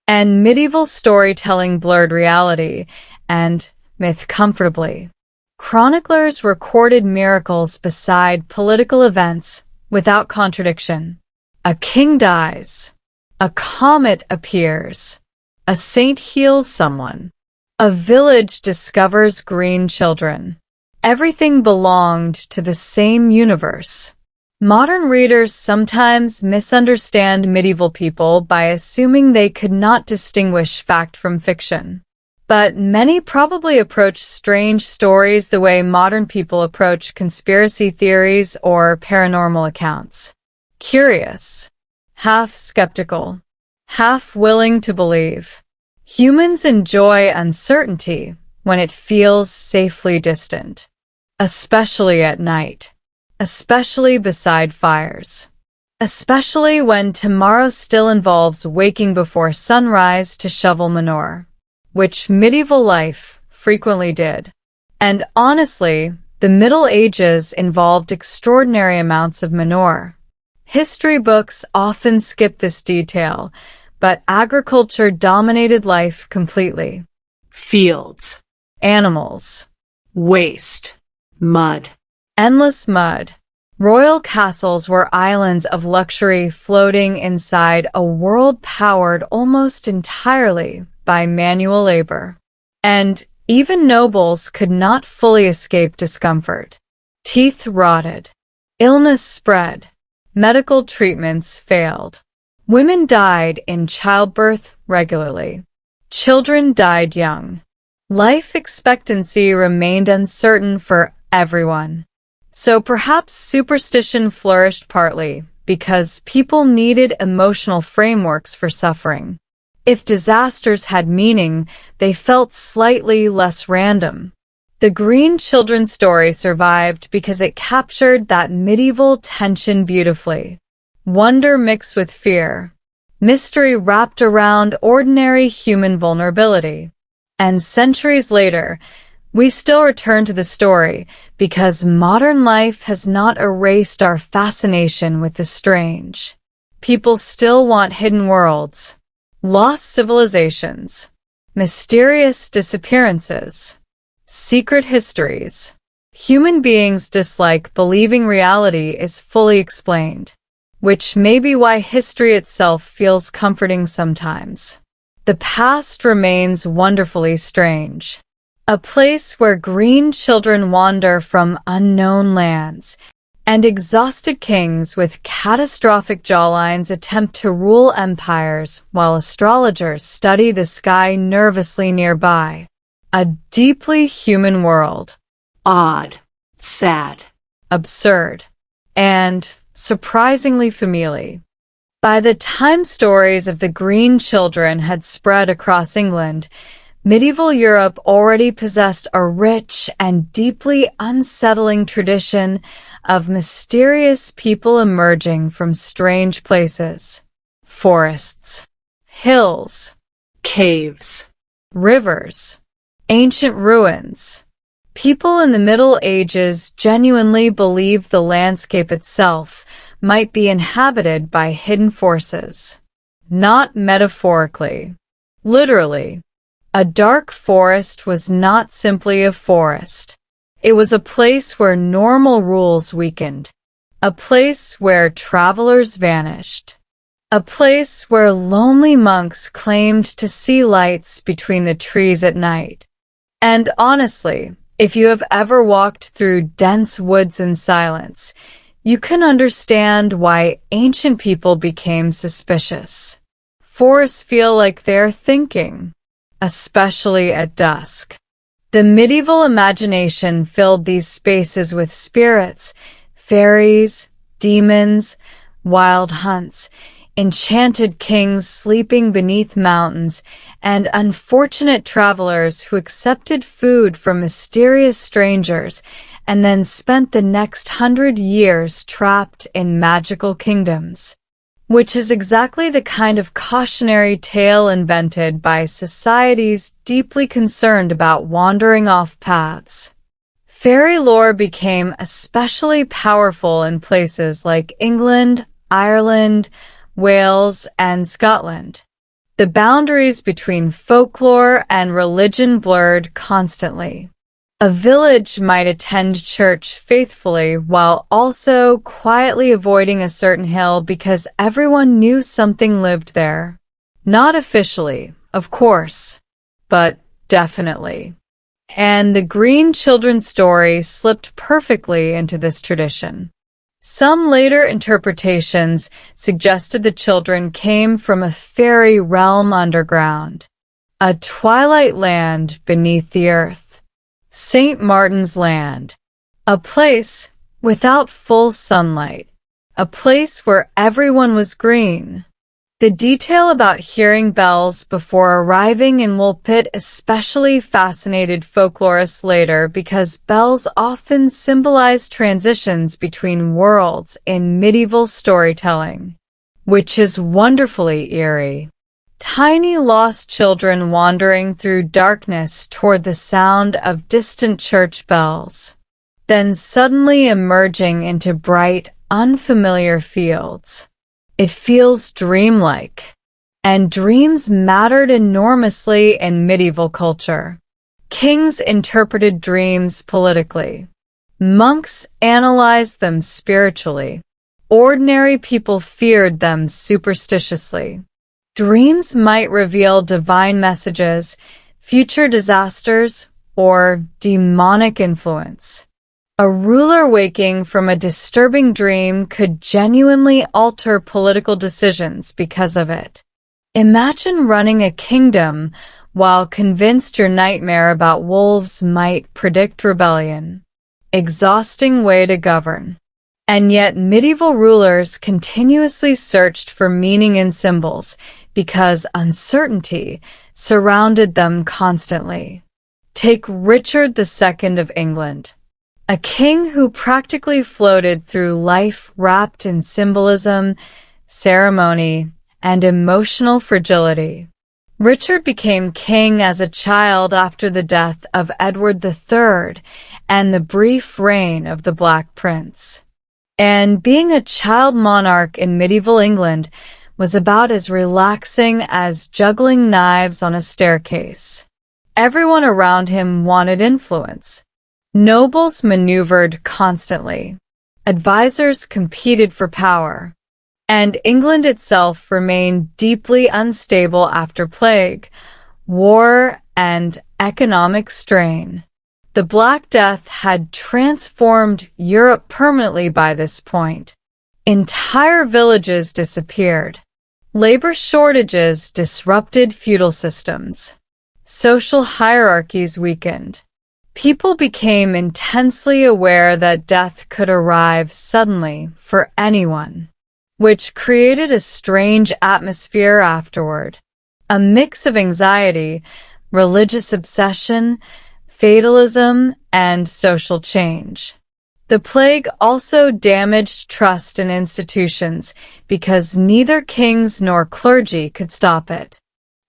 And medieval storytelling blurred reality and myth comfortably. Chroniclers recorded miracles beside political events without contradiction. A king dies. A comet appears. A saint heals someone. A village discovers green children. Everything belonged to the same universe. Modern readers sometimes misunderstand medieval people by assuming they could not distinguish fact from fiction. But many probably approach strange stories the way modern people approach conspiracy theories or paranormal accounts. Curious, half skeptical, half willing to believe. Humans enjoy uncertainty when it feels safely distant, especially at night, especially beside fires, especially when tomorrow still involves waking before sunrise to shovel manure, which medieval life frequently did. And honestly, the Middle Ages involved extraordinary amounts of manure. History books often skip this detail, but agriculture dominated life completely. Fields, Animals, waste, mud. endless mud. Royal castles were islands of luxury floating inside a world powered almost entirely by manual labor. And even nobles could not fully escape discomfort. Teeth rotted. Illness spread. Medical treatments failed. Women died in childbirth regularly. Children died young. Life expectancy remained uncertain for everyone. So perhaps superstition flourished partly because people needed emotional frameworks for suffering. If disasters had meaning, they felt slightly less random. The Green Children story survived because it captured that medieval tension beautifully. Wonder mixed with fear. Mystery wrapped around ordinary human vulnerability. And centuries later, we still return to the story because modern life has not erased our fascination with the strange. People still want hidden worlds, lost civilizations, mysterious disappearances, secret histories. Human beings dislike believing reality is fully explained, which may be why history itself feels comforting sometimes. The past remains wonderfully strange. A place where green children wander from unknown lands, and exhausted kings with catastrophic jawlines attempt to rule empires while astrologers study the sky nervously nearby. A deeply human world. Odd, sad, Absurd, and surprisingly familiar. By the time stories of the Green Children had spread across England, medieval Europe already possessed a rich and deeply unsettling tradition of mysterious people emerging from strange places. Forests, hills, caves, rivers, ancient ruins. People in the Middle Ages genuinely believed the landscape itself might be inhabited by hidden forces. Not metaphorically. Literally. A dark forest was not simply a forest. It was a place where normal rules weakened. A place where travelers vanished. A place where lonely monks claimed to see lights between the trees at night. And honestly, if you have ever walked through dense woods in silence, you can understand why ancient people became suspicious. Forests feel like they're thinking, especially at dusk. The medieval imagination filled these spaces with spirits, fairies, demons, wild hunts, enchanted kings sleeping beneath mountains, and unfortunate travelers who accepted food from mysterious strangers and then spent the next 100 years trapped in magical kingdoms. Which is exactly the kind of cautionary tale invented by societies deeply concerned about wandering off paths. Fairy lore became especially powerful in places like England, Ireland, Wales, and Scotland. The boundaries between folklore and religion blurred constantly. A village might attend church faithfully while also quietly avoiding a certain hill because everyone knew something lived there. Not officially, of course, but definitely. And the Green Children story slipped perfectly into this tradition. Some later interpretations suggested the children came from a fairy realm underground, a twilight land beneath the earth. St. Martin's Land, a place without full sunlight, a place where everyone was green. The detail about hearing bells before arriving in Woolpit especially fascinated folklorists later because bells often symbolized transitions between worlds in medieval storytelling, which is wonderfully eerie. Tiny lost children wandering through darkness toward the sound of distant church bells, then suddenly emerging into bright, unfamiliar fields. It feels dreamlike, and dreams mattered enormously in medieval culture. Kings interpreted dreams politically. Monks analyzed them spiritually. Ordinary people feared them superstitiously. Dreams might reveal divine messages, future disasters, or demonic influence. A ruler waking from a disturbing dream could genuinely alter political decisions because of it. Imagine running a kingdom while convinced your nightmare about wolves might predict rebellion. Exhausting way to govern. And yet medieval rulers continuously searched for meaning in symbols because uncertainty surrounded them constantly. Take Richard II of England, a king who practically floated through life wrapped in symbolism, ceremony, and emotional fragility. Richard became king as a child after the death of Edward III and the brief reign of the Black Prince. And being a child monarch in medieval England was about as relaxing as juggling knives on a staircase. Everyone around him wanted influence. Nobles maneuvered constantly. Advisors competed for power. And England itself remained deeply unstable after plague, war, and economic strain. The Black Death had transformed Europe permanently by this point. Entire villages disappeared. Labor shortages disrupted feudal systems. Social hierarchies weakened. People became intensely aware that death could arrive suddenly for anyone, which created a strange atmosphere afterward. A mix of anxiety, religious obsession, fatalism, and social change. The plague also damaged trust in institutions because neither kings nor clergy could stop it.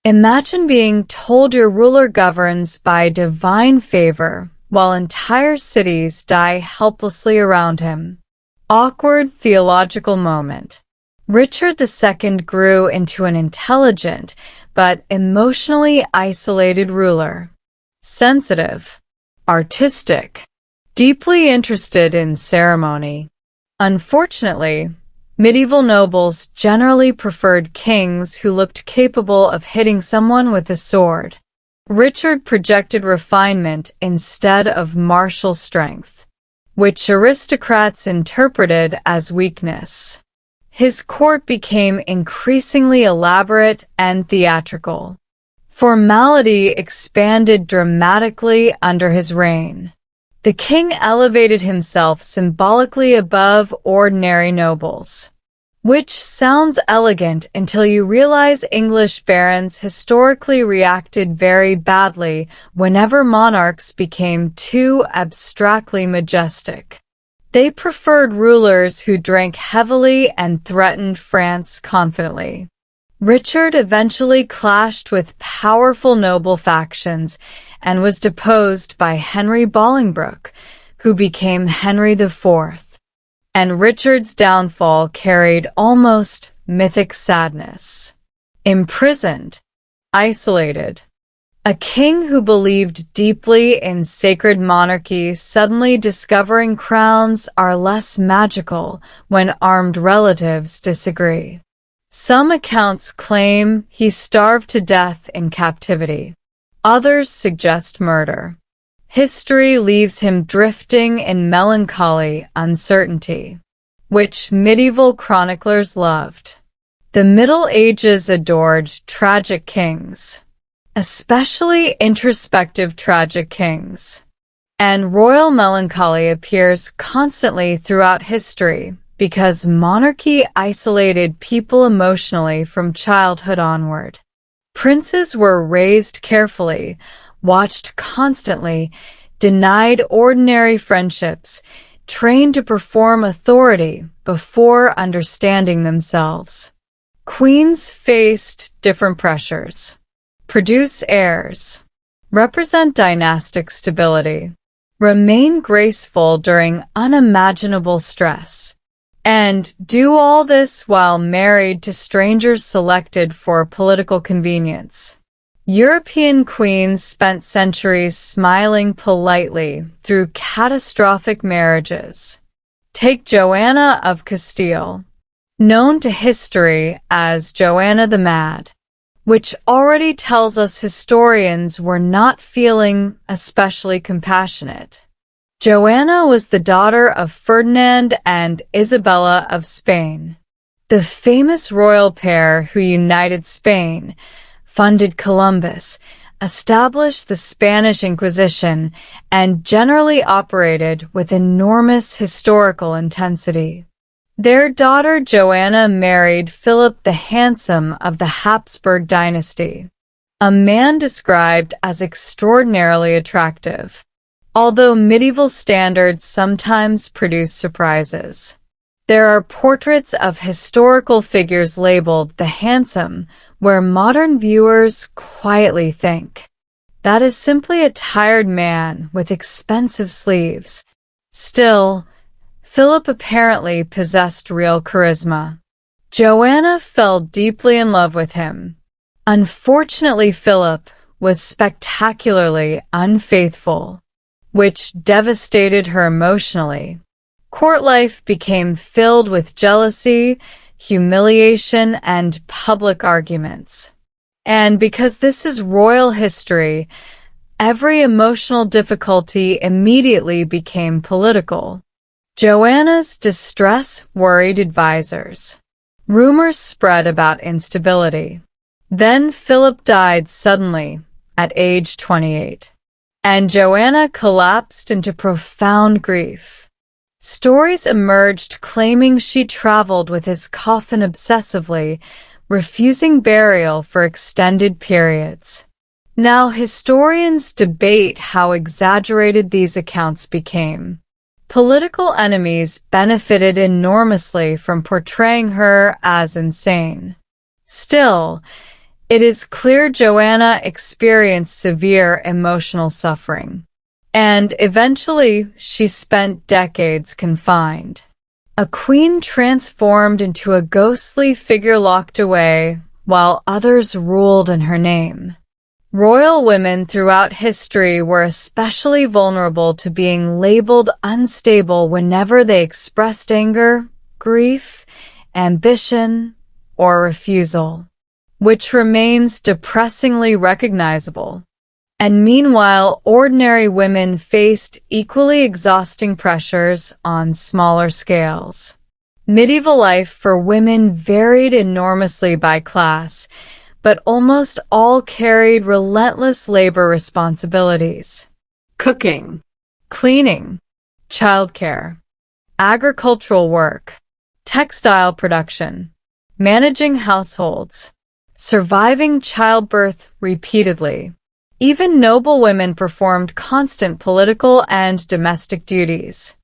Imagine being told your ruler governs by divine favor while entire cities die helplessly around him. Awkward theological moment. Richard II grew into an intelligent but emotionally isolated ruler. Sensitive, artistic, deeply interested in ceremony. Unfortunately, medieval nobles generally preferred kings who looked capable of hitting someone with a sword. Richard projected refinement instead of martial strength, which aristocrats interpreted as weakness. His court became increasingly elaborate and theatrical. Formality expanded dramatically under his reign. The king elevated himself symbolically above ordinary nobles. Which sounds elegant until you realize English barons historically reacted very badly whenever monarchs became too abstractly majestic. They preferred rulers who drank heavily and threatened France confidently. Richard eventually clashed with powerful noble factions and was deposed by Henry Bolingbroke, who became Henry IV. And Richard's downfall carried almost mythic sadness. Imprisoned, isolated. A king who believed deeply in sacred monarchy suddenly discovering crowns are less magical when armed relatives disagree. Some accounts claim he starved to death in captivity. Others suggest murder. History leaves him drifting in melancholy uncertainty, which medieval chroniclers loved. The Middle Ages adored tragic kings, especially introspective tragic kings. And royal melancholy appears constantly throughout history because monarchy isolated people emotionally from childhood onward. Princes were raised carefully, watched constantly, denied ordinary friendships, trained to perform authority before understanding themselves. Queens faced different pressures. Produce heirs. Represent dynastic stability. Remain graceful during unimaginable stress. And do all this while married to strangers selected for political convenience. European queens spent centuries smiling politely through catastrophic marriages. Take Joanna of Castile, known to history as Joanna the Mad, which already tells us historians were not feeling especially compassionate. Joanna was the daughter of Ferdinand and Isabella of Spain, the famous royal pair who united Spain, funded Columbus, established the Spanish Inquisition, and generally operated with enormous historical intensity. Their daughter Joanna married Philip the Handsome of the Habsburg dynasty, a man described as extraordinarily attractive, although medieval standards sometimes produce surprises. There are portraits of historical figures labeled the Handsome, where modern viewers quietly think, that is simply a tired man with expensive sleeves. Still, Philip apparently possessed real charisma. Joanna fell deeply in love with him. Unfortunately, Philip was spectacularly unfaithful, which devastated her emotionally. Court life became filled with jealousy, humiliation, and public arguments. And because this is royal history, every emotional difficulty immediately became political. Joanna's distress worried advisors. Rumors spread about instability. Then Philip died suddenly, at age 28, and Joanna collapsed into profound grief. Stories emerged claiming she traveled with his coffin obsessively, refusing burial for extended periods. Now, historians debate how exaggerated these accounts became. Political enemies benefited enormously from portraying her as insane. Still, it is clear Joanna experienced severe emotional suffering, and eventually she spent decades confined. A queen transformed into a ghostly figure locked away, while others ruled in her name. Royal women throughout history were especially vulnerable to being labeled unstable whenever they expressed anger, grief, ambition, or refusal, which remains depressingly recognizable. And meanwhile, ordinary women faced equally exhausting pressures on smaller scales. Medieval life for women varied enormously by class, but almost all carried relentless labor responsibilities. Cooking. Cleaning, childcare, agricultural work, textile production, managing households, surviving childbirth repeatedly. Even noble women performed constant political and domestic duties.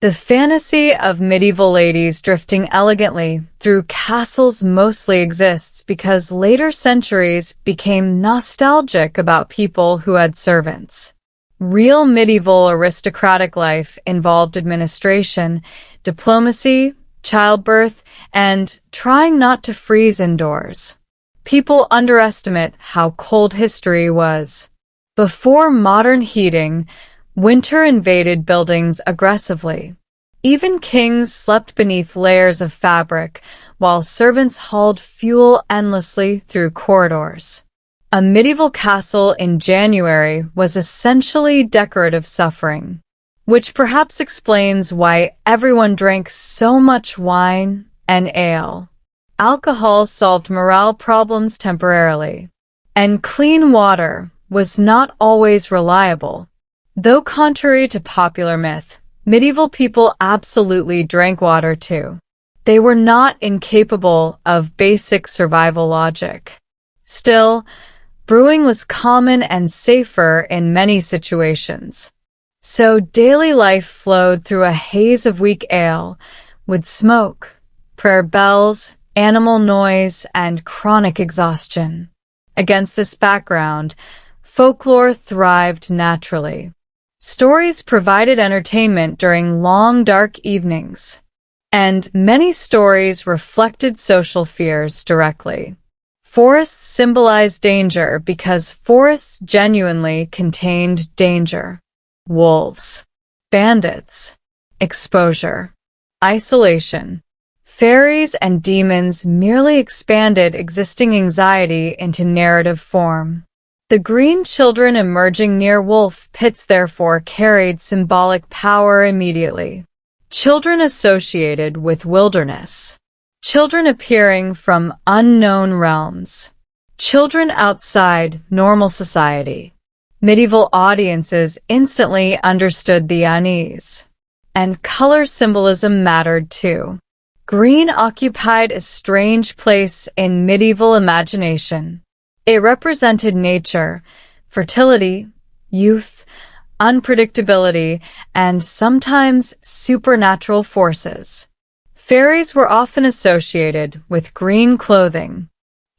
The fantasy of medieval ladies drifting elegantly through castles mostly exists because later centuries became nostalgic about people who had servants. Real medieval aristocratic life involved administration, diplomacy, childbirth, and trying not to freeze indoors. People underestimate how cold history was. Before modern heating, winter invaded buildings aggressively. Even kings slept beneath layers of fabric, while servants hauled fuel endlessly through corridors. A medieval castle in January was essentially decorative suffering, which perhaps explains why everyone drank so much wine and ale. Alcohol solved morale problems temporarily, and clean water was not always reliable. Though contrary to popular myth, medieval people absolutely drank water too. They were not incapable of basic survival logic. Still, brewing was common and safer in many situations. So daily life flowed through a haze of weak ale, with smoke, prayer bells, animal noise, and chronic exhaustion. Against this background, folklore thrived naturally. Stories provided entertainment during long, dark evenings, and many stories reflected social fears directly. Forests symbolized danger because forests genuinely contained danger. Wolves, bandits, exposure, isolation. Fairies and demons merely expanded existing anxiety into narrative form. The Green Children emerging near wolf pits therefore carried symbolic power immediately. Children associated with wilderness. Children appearing from unknown realms. Children outside normal society. Medieval audiences instantly understood the unease. And color symbolism mattered too. Green occupied a strange place in medieval imagination. It represented nature, fertility, youth, unpredictability, and sometimes supernatural forces. Fairies were often associated with green clothing,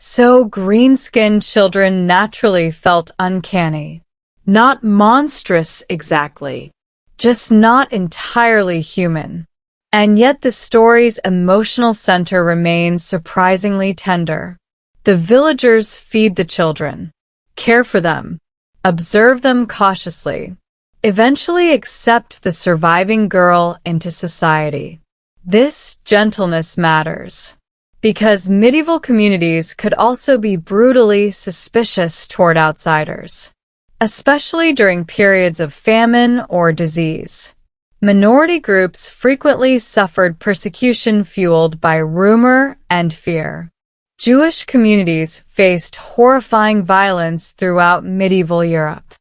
so green-skinned children naturally felt uncanny. Not monstrous exactly, just not entirely human. And yet the story's emotional center remains surprisingly tender. The villagers feed the children, care for them, observe them cautiously, eventually accept the surviving girl into society. This gentleness matters, because medieval communities could also be brutally suspicious toward outsiders, especially during periods of famine or disease. Minority groups frequently suffered persecution fueled by rumor and fear. Jewish communities faced horrifying violence throughout medieval Europe.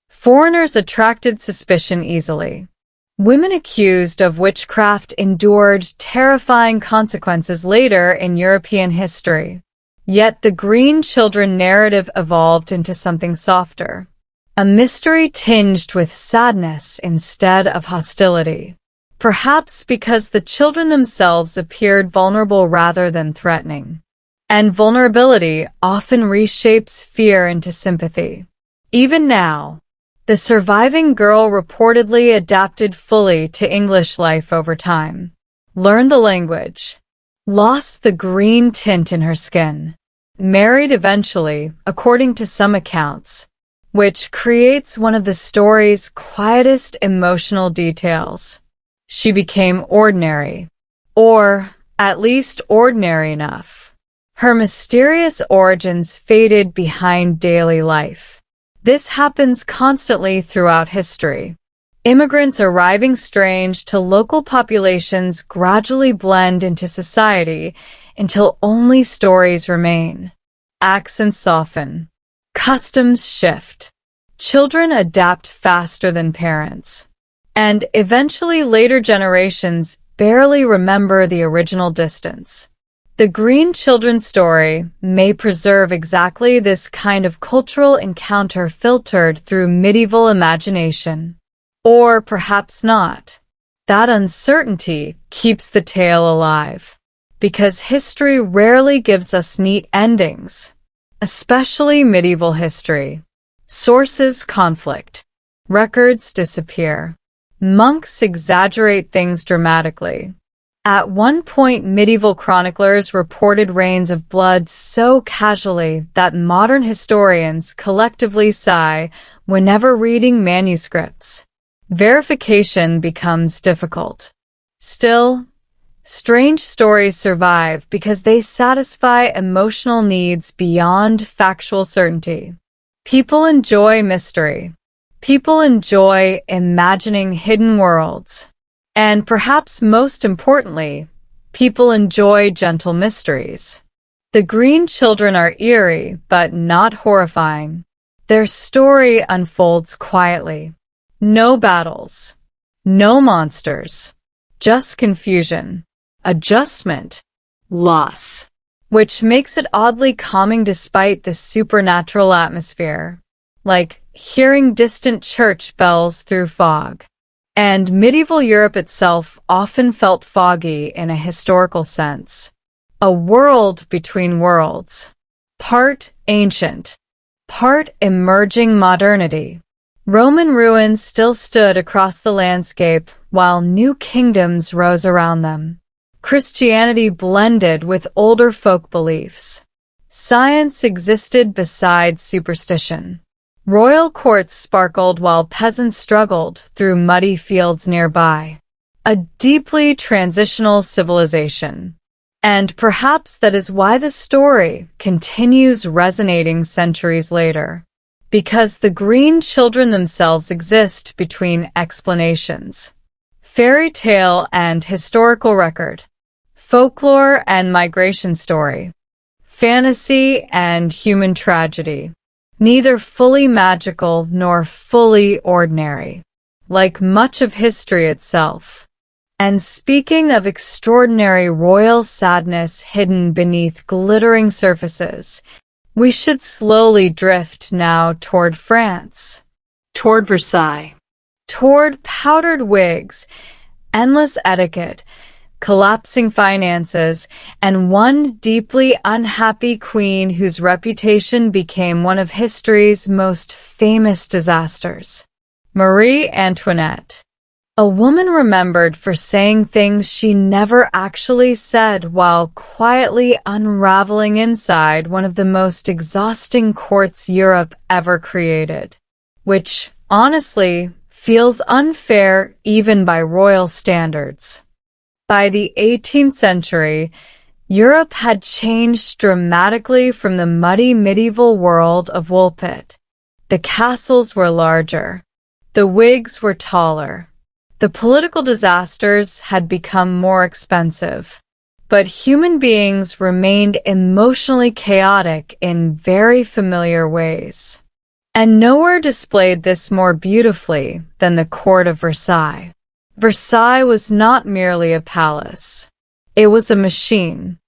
Foreigners attracted suspicion easily. Women accused of witchcraft endured terrifying consequences later in European history. Yet the Green Children narrative evolved into something softer. A mystery tinged with sadness instead of hostility. Perhaps because the children themselves appeared vulnerable rather than threatening. And vulnerability often reshapes fear into sympathy. Even now, the surviving girl reportedly adapted fully to English life over time, learned the language, lost the green tint in her skin, married eventually, according to some accounts, which creates one of the story's quietest emotional details. She became ordinary, or at least ordinary enough. Her mysterious origins faded behind daily life. This happens constantly throughout history. Immigrants arriving strange to local populations gradually blend into society until only stories remain. accents soften. Customs shift. Children adapt faster than parents. And eventually later generations barely remember the original distance. The Green Children story may preserve exactly this kind of cultural encounter filtered through medieval imagination. Or perhaps not. That uncertainty keeps the tale alive. Because history rarely gives us neat endings. Especially medieval history. Sources conflict. Records disappear. Monks exaggerate things dramatically. At one point, medieval chroniclers reported rains of blood so casually that modern historians collectively sigh whenever reading manuscripts. Verification becomes difficult. Still, strange stories survive because they satisfy emotional needs beyond factual certainty. People enjoy mystery. People enjoy imagining hidden worlds. And perhaps most importantly, people enjoy gentle mysteries. The Green Children are eerie, but not horrifying. Their story unfolds quietly. No battles. No monsters. Just confusion. Adjustment. Loss. Which makes it oddly calming despite the supernatural atmosphere. Like hearing distant church bells through fog. And medieval Europe itself often felt foggy in a historical sense. A world between worlds. Part ancient. Part emerging modernity. Roman ruins still stood across the landscape while new kingdoms rose around them. Christianity blended with older folk beliefs. Science existed beside superstition. Royal courts sparkled while peasants struggled through muddy fields nearby. A deeply transitional civilization. And perhaps that is why the story continues resonating centuries later. Because the Green Children themselves exist between explanations. Fairy tale and historical record. Folklore and migration story. Fantasy and human tragedy. Neither fully magical nor fully ordinary, like much of history itself. And speaking of extraordinary royal sadness hidden beneath glittering surfaces, we should slowly drift now toward France. Toward Versailles. Toward powdered wigs, endless etiquette, collapsing finances, and one deeply unhappy queen whose reputation became one of history's most famous disasters. Marie Antoinette. A woman remembered for saying things she never actually said while quietly unraveling inside one of the most exhausting courts Europe ever created. Which, honestly, feels unfair even by royal standards. By the 18th century, Europe had changed dramatically from the muddy medieval world of Woolpit. The castles were larger. The wigs were taller. The political disasters had become more expensive. But human beings remained emotionally chaotic in very familiar ways. And nowhere displayed this more beautifully than the court of Versailles. Versailles was not merely a palace. It was a machine.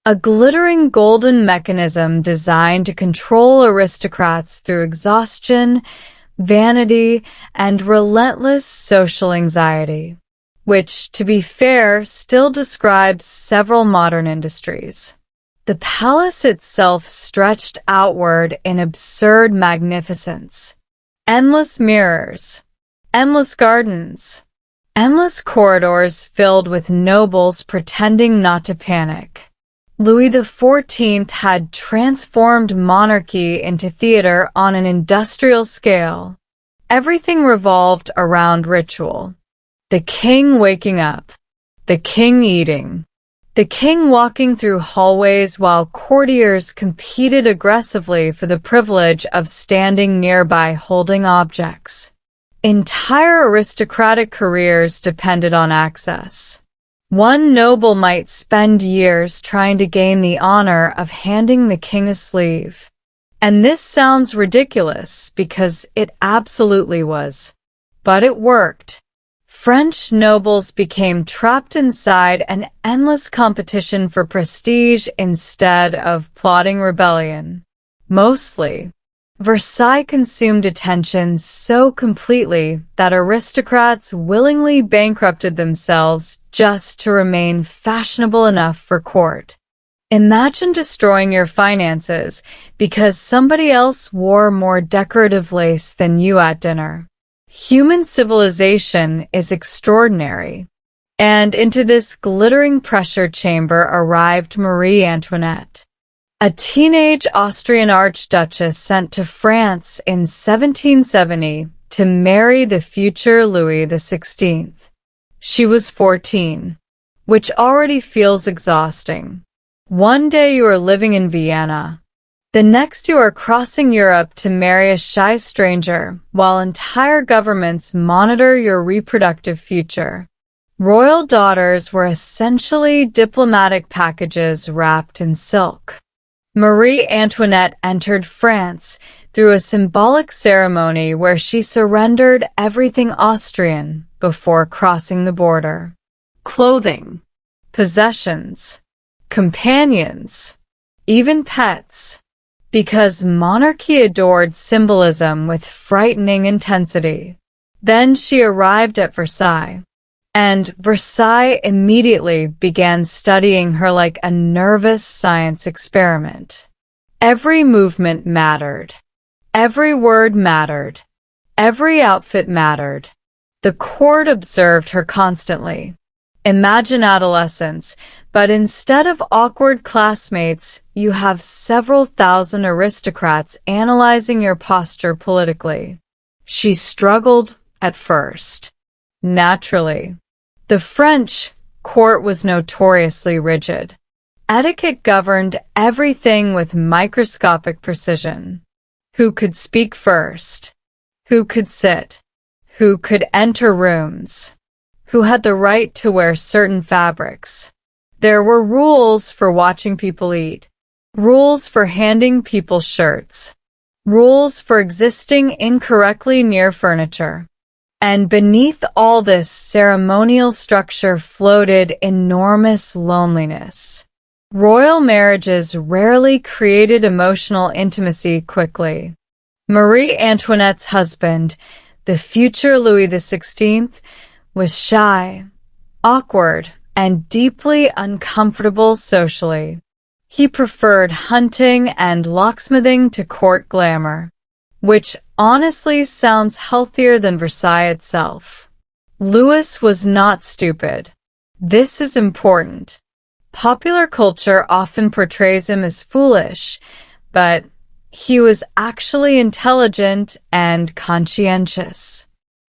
A glittering golden mechanism designed to control aristocrats through exhaustion, vanity, and relentless social anxiety. Which, to be fair, still describes several modern industries. The palace itself stretched outward in absurd magnificence. Endless mirrors. Endless gardens. Endless corridors filled with nobles pretending not to panic. Louis XIV had transformed monarchy into theater on an industrial scale. Everything revolved around ritual. The king waking up. The king eating. The king walking through hallways while courtiers competed aggressively for the privilege of standing nearby holding objects. Entire aristocratic careers depended on access. One noble might spend years trying to gain the honor of handing the king a sleeve. And this sounds ridiculous because it absolutely was. But it worked. French nobles became trapped inside an endless competition for prestige instead of plotting rebellion. Mostly, Versailles consumed attention so completely that aristocrats willingly bankrupted themselves just to remain fashionable enough for court. Imagine destroying your finances because somebody else wore more decorative lace than you at dinner. Human civilization is extraordinary. And into this glittering pressure chamber arrived Marie Antoinette, a teenage Austrian archduchess sent to France in 1770 to marry the future Louis XVI. She was 14, which already feels exhausting. One day you are living in Vienna. The next you are crossing Europe to marry a shy stranger, while entire governments monitor your reproductive future. Royal daughters were essentially diplomatic packages wrapped in silk. Marie Antoinette entered France through a symbolic ceremony where she surrendered everything Austrian before crossing the border. Clothing, Possessions, companions, even pets. Because monarchy adored symbolism with frightening intensity. Then she arrived at Versailles. And Versailles immediately began studying her like a nervous science experiment. Every movement mattered. Every word mattered. Every outfit mattered. The court observed her constantly. Imagine adolescence, but instead of awkward classmates, you have several thousand aristocrats analyzing your posture politically. She struggled at first. Naturally. The French court was notoriously rigid. Etiquette governed everything with microscopic precision. Who could speak first? Who could sit? Who could enter rooms? Who had the right to wear certain fabrics? There were rules for watching people eat, rules for handing people shirts, rules for existing incorrectly near furniture. And beneath all this ceremonial structure floated enormous loneliness. Royal marriages rarely created emotional intimacy quickly. Marie Antoinette's husband, the future Louis XVI, was shy, awkward, and deeply uncomfortable socially. He preferred hunting and locksmithing to court glamour, which honestly sounds healthier than Versailles itself. Louis was not stupid. This is important. Popular culture often portrays him as foolish, but he was actually intelligent and conscientious.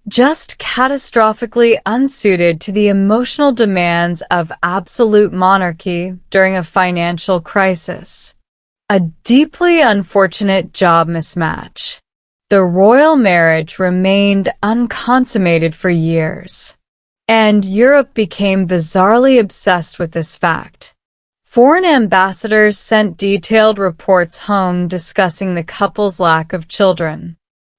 Just catastrophically unsuited to the emotional demands of absolute monarchy during a financial crisis. A deeply unfortunate job mismatch. The royal marriage remained unconsummated for years, and Europe became bizarrely obsessed with this fact. Foreign ambassadors sent detailed reports home discussing the couple's lack of children.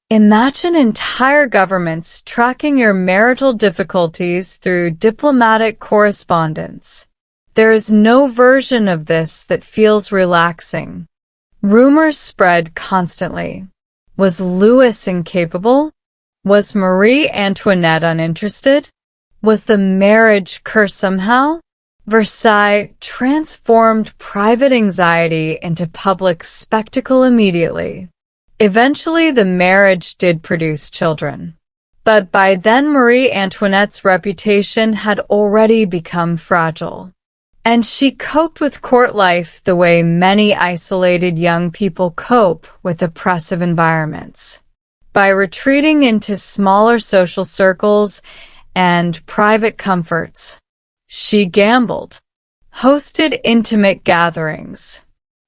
Imagine entire governments tracking your marital difficulties through diplomatic correspondence. There is no version of this that feels relaxing. Rumors spread constantly. Was Louis incapable? Was Marie Antoinette uninterested? Was the marriage cursed somehow? Versailles transformed private anxiety into public spectacle immediately. Eventually, the marriage did produce children. But by then, Marie Antoinette's reputation had already become fragile. And she coped with court life the way many isolated young people cope with oppressive environments. By retreating into smaller social circles and private comforts. She gambled, hosted intimate gatherings,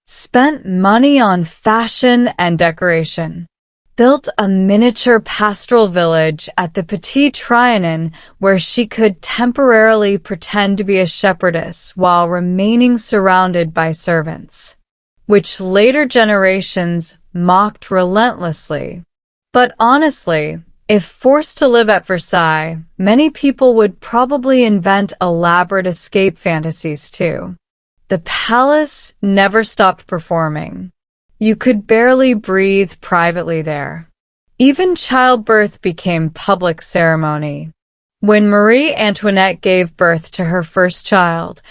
spent money on fashion and decoration, built a miniature pastoral village at the Petit Trianon where she could temporarily pretend to be a shepherdess while remaining surrounded by servants, which later generations mocked relentlessly. But honestly, if forced to live at Versailles, many people would probably invent elaborate escape fantasies too. The palace never stopped performing. You could barely breathe privately there. Even childbirth became public ceremony. When Marie Antoinette gave birth to her first child,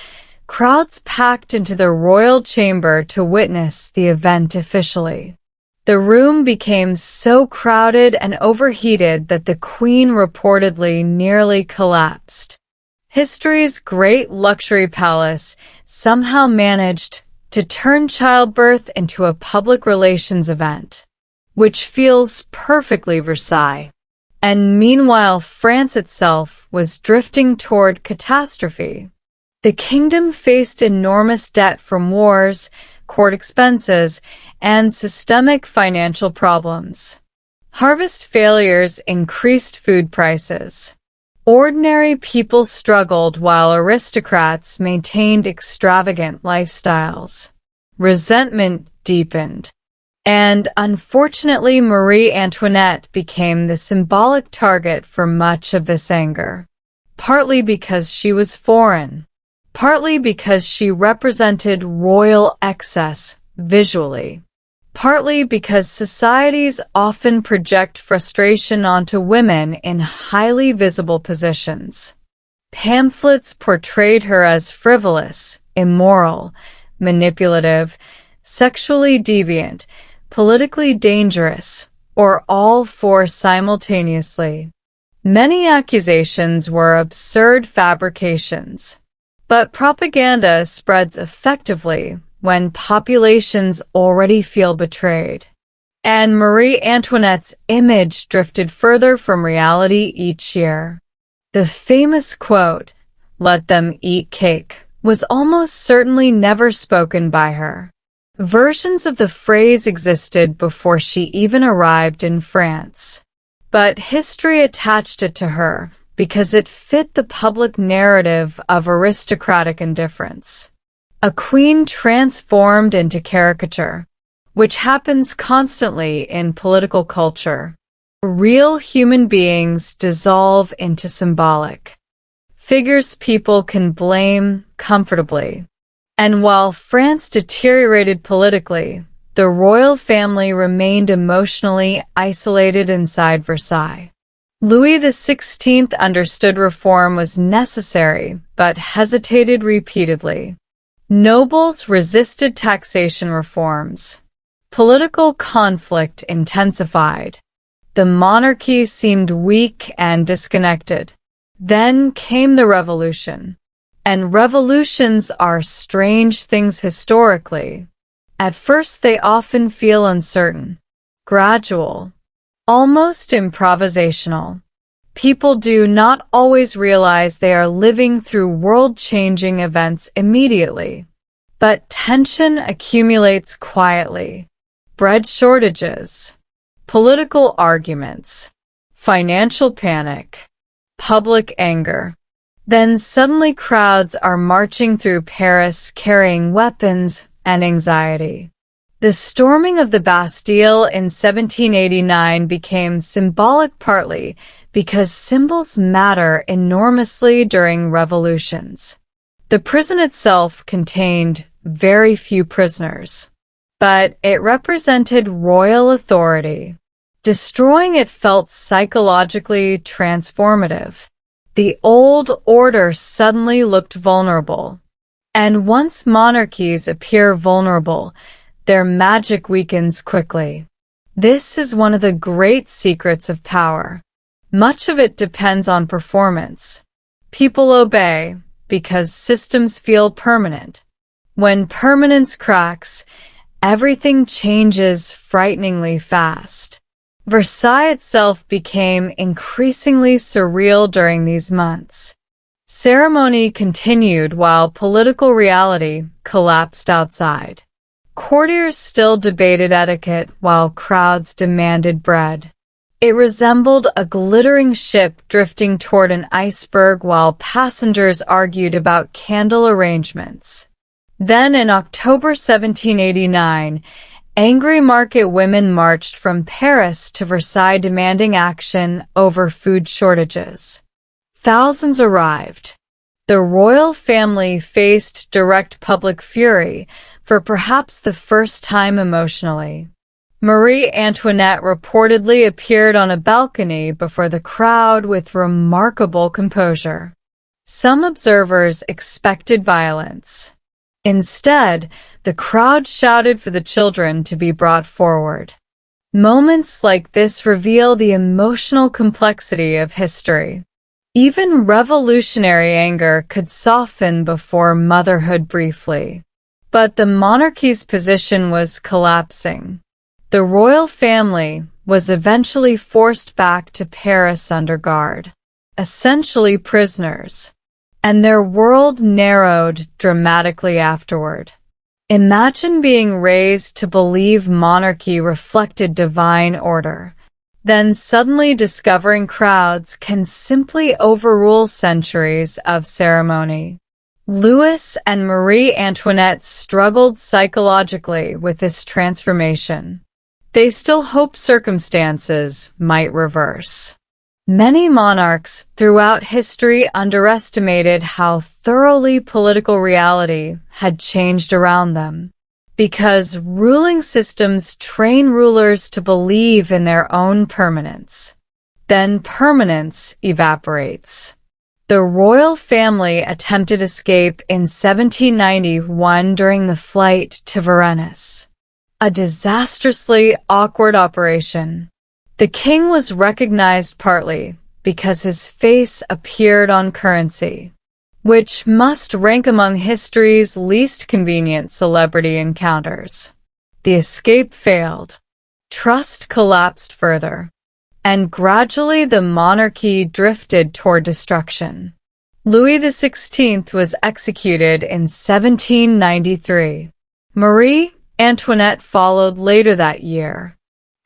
crowds packed into the royal chamber to witness the event officially. The room became so crowded and overheated that the Queen reportedly nearly collapsed. History's great luxury palace somehow managed to turn childbirth into a public relations event, which feels perfectly Versailles. And meanwhile, France itself was drifting toward catastrophe. The kingdom faced enormous debt from wars, court expenses, and systemic financial problems. Harvest failures increased food prices. Ordinary people struggled while aristocrats maintained extravagant lifestyles. Resentment deepened. And unfortunately, Marie Antoinette became the symbolic target for much of this anger. Partly because she was foreign. Partly because she represented royal excess visually. Partly because societies often project frustration onto women in highly visible positions. Pamphlets portrayed her as frivolous, immoral, manipulative, sexually deviant, politically dangerous, or all four simultaneously. Many accusations were absurd fabrications. But propaganda spreads effectively when populations already feel betrayed. And Marie Antoinette's image drifted further from reality each year. The famous quote, "Let them eat cake," was almost certainly never spoken by her. Versions of the phrase existed before she even arrived in France. But history attached it to her because it fit the public narrative of aristocratic indifference. A queen transformed into caricature, which happens constantly in political culture. Real human beings dissolve into symbolic figures people can blame comfortably. And while France deteriorated politically, the royal family remained emotionally isolated inside Versailles. Louis XVI understood reform was necessary, but hesitated repeatedly. Nobles resisted taxation reforms. Political conflict intensified. The monarchy seemed weak and disconnected. Then came the revolution. And revolutions are strange things historically. At first they often feel uncertain, gradual, almost improvisational. People do not always realize they are living through world-changing events immediately. But tension accumulates quietly. Bread shortages, political arguments, financial panic, public anger. Then suddenly crowds are marching through Paris carrying weapons and anxiety. The storming of the Bastille in 1789 became symbolic partly because symbols matter enormously during revolutions. The prison itself contained very few prisoners, but it represented royal authority. Destroying it felt psychologically transformative. The old order suddenly looked vulnerable. And once monarchies appear vulnerable, their magic weakens quickly. This is one of the great secrets of power. Much of it depends on performance. People obey because systems feel permanent. When permanence cracks, everything changes frighteningly fast. Versailles itself became increasingly surreal during these months. Ceremony continued while political reality collapsed outside. Courtiers still debated etiquette while crowds demanded bread. It resembled a glittering ship drifting toward an iceberg while passengers argued about candle arrangements. Then in October 1789, angry market women marched from Paris to Versailles demanding action over food shortages. Thousands arrived. The royal family faced direct public fury for perhaps the first time emotionally. Marie Antoinette reportedly appeared on a balcony before the crowd with remarkable composure. Some observers expected violence. Instead, the crowd shouted for the children to be brought forward. Moments like this reveal the emotional complexity of history. Even revolutionary anger could soften before motherhood briefly. But the monarchy's position was collapsing. The royal family was eventually forced back to Paris under guard, essentially prisoners, and their world narrowed dramatically afterward. Imagine being raised to believe monarchy reflected divine order, then suddenly discovering crowds can simply overrule centuries of ceremony. Louis and Marie Antoinette struggled psychologically with this transformation. They still hoped circumstances might reverse. Many monarchs throughout history underestimated how thoroughly political reality had changed around them, because ruling systems train rulers to believe in their own permanence. Then permanence evaporates. The royal family attempted escape in 1791 during the flight to Varennes. A disastrously awkward operation. The king was recognized partly because his face appeared on currency, which must rank among history's least convenient celebrity encounters. The escape failed. Trust collapsed further, and gradually the monarchy drifted toward destruction. Louis XVI was executed in 1793. Marie Antoinette followed later that year.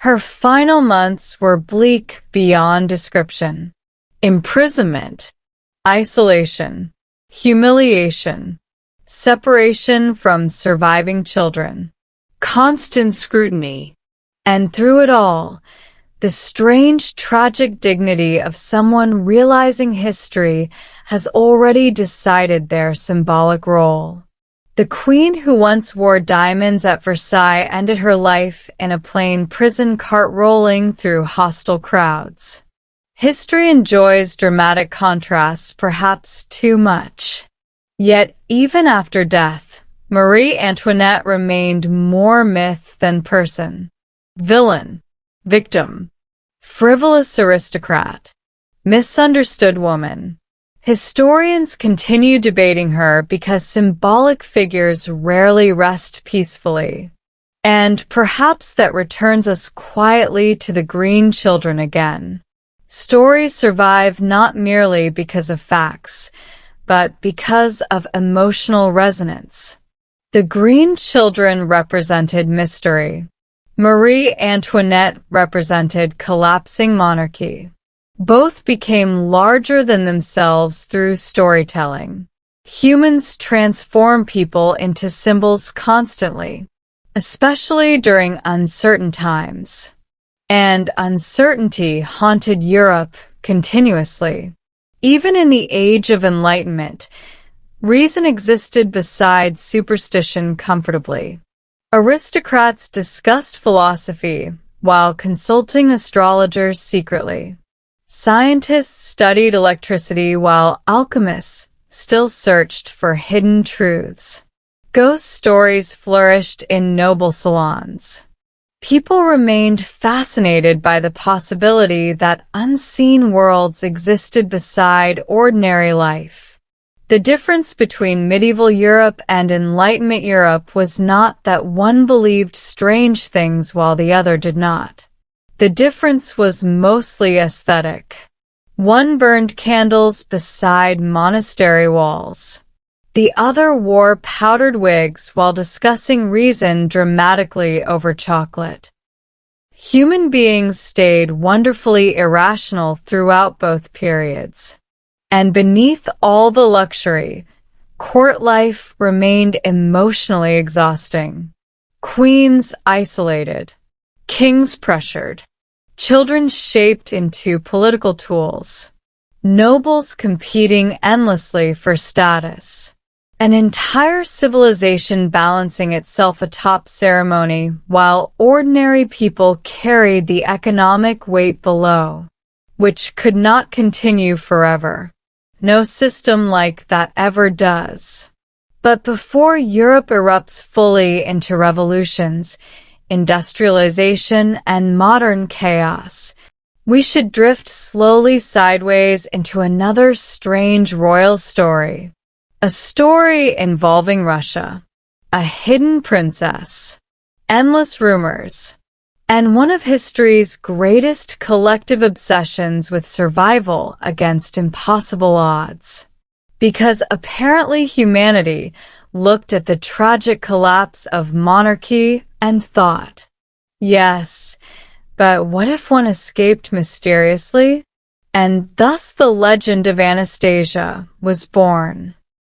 Her final months were bleak beyond description. Imprisonment, isolation, humiliation, separation from surviving children, constant scrutiny, and through it all, the strange, tragic dignity of someone realizing history has already decided their symbolic role. The queen who once wore diamonds at Versailles ended her life in a plain prison cart rolling through hostile crowds. History enjoys dramatic contrasts perhaps too much. Yet even after death, Marie Antoinette remained more myth than person. Villain, victim, frivolous aristocrat, misunderstood woman. Historians continue debating her because symbolic figures rarely rest peacefully. And perhaps that returns us quietly to the Green Children again. Stories survive not merely because of facts, but because of emotional resonance. The Green Children represented mystery. Marie Antoinette represented collapsing monarchy. Both became larger than themselves through storytelling. Humans transform people into symbols constantly, especially during uncertain times. And uncertainty haunted Europe continuously. Even in the Age of Enlightenment, reason existed beside superstition comfortably. Aristocrats discussed philosophy while consulting astrologers secretly. Scientists studied electricity while alchemists still searched for hidden truths. Ghost stories flourished in noble salons. People remained fascinated by the possibility that unseen worlds existed beside ordinary life. The difference between medieval Europe and Enlightenment Europe was not that one believed strange things while the other did not. The difference was mostly aesthetic. One burned candles beside monastery walls. The other wore powdered wigs while discussing reason dramatically over chocolate. Human beings stayed wonderfully irrational throughout both periods. And beneath all the luxury, court life remained emotionally exhausting. Queens isolated, kings pressured, children shaped into political tools, nobles competing endlessly for status. An entire civilization balancing itself atop ceremony while ordinary people carried the economic weight below, which could not continue forever. No system like that ever does. But before Europe erupts fully into revolutions, industrialization, and modern chaos, we should drift slowly sideways into another strange royal story. A story involving Russia, a hidden princess, endless rumors, and one of history's greatest collective obsessions with survival against impossible odds. Because apparently humanity looked at the tragic collapse of monarchy and thought, yes, but what if one escaped mysteriously? And thus the legend of Anastasia was born.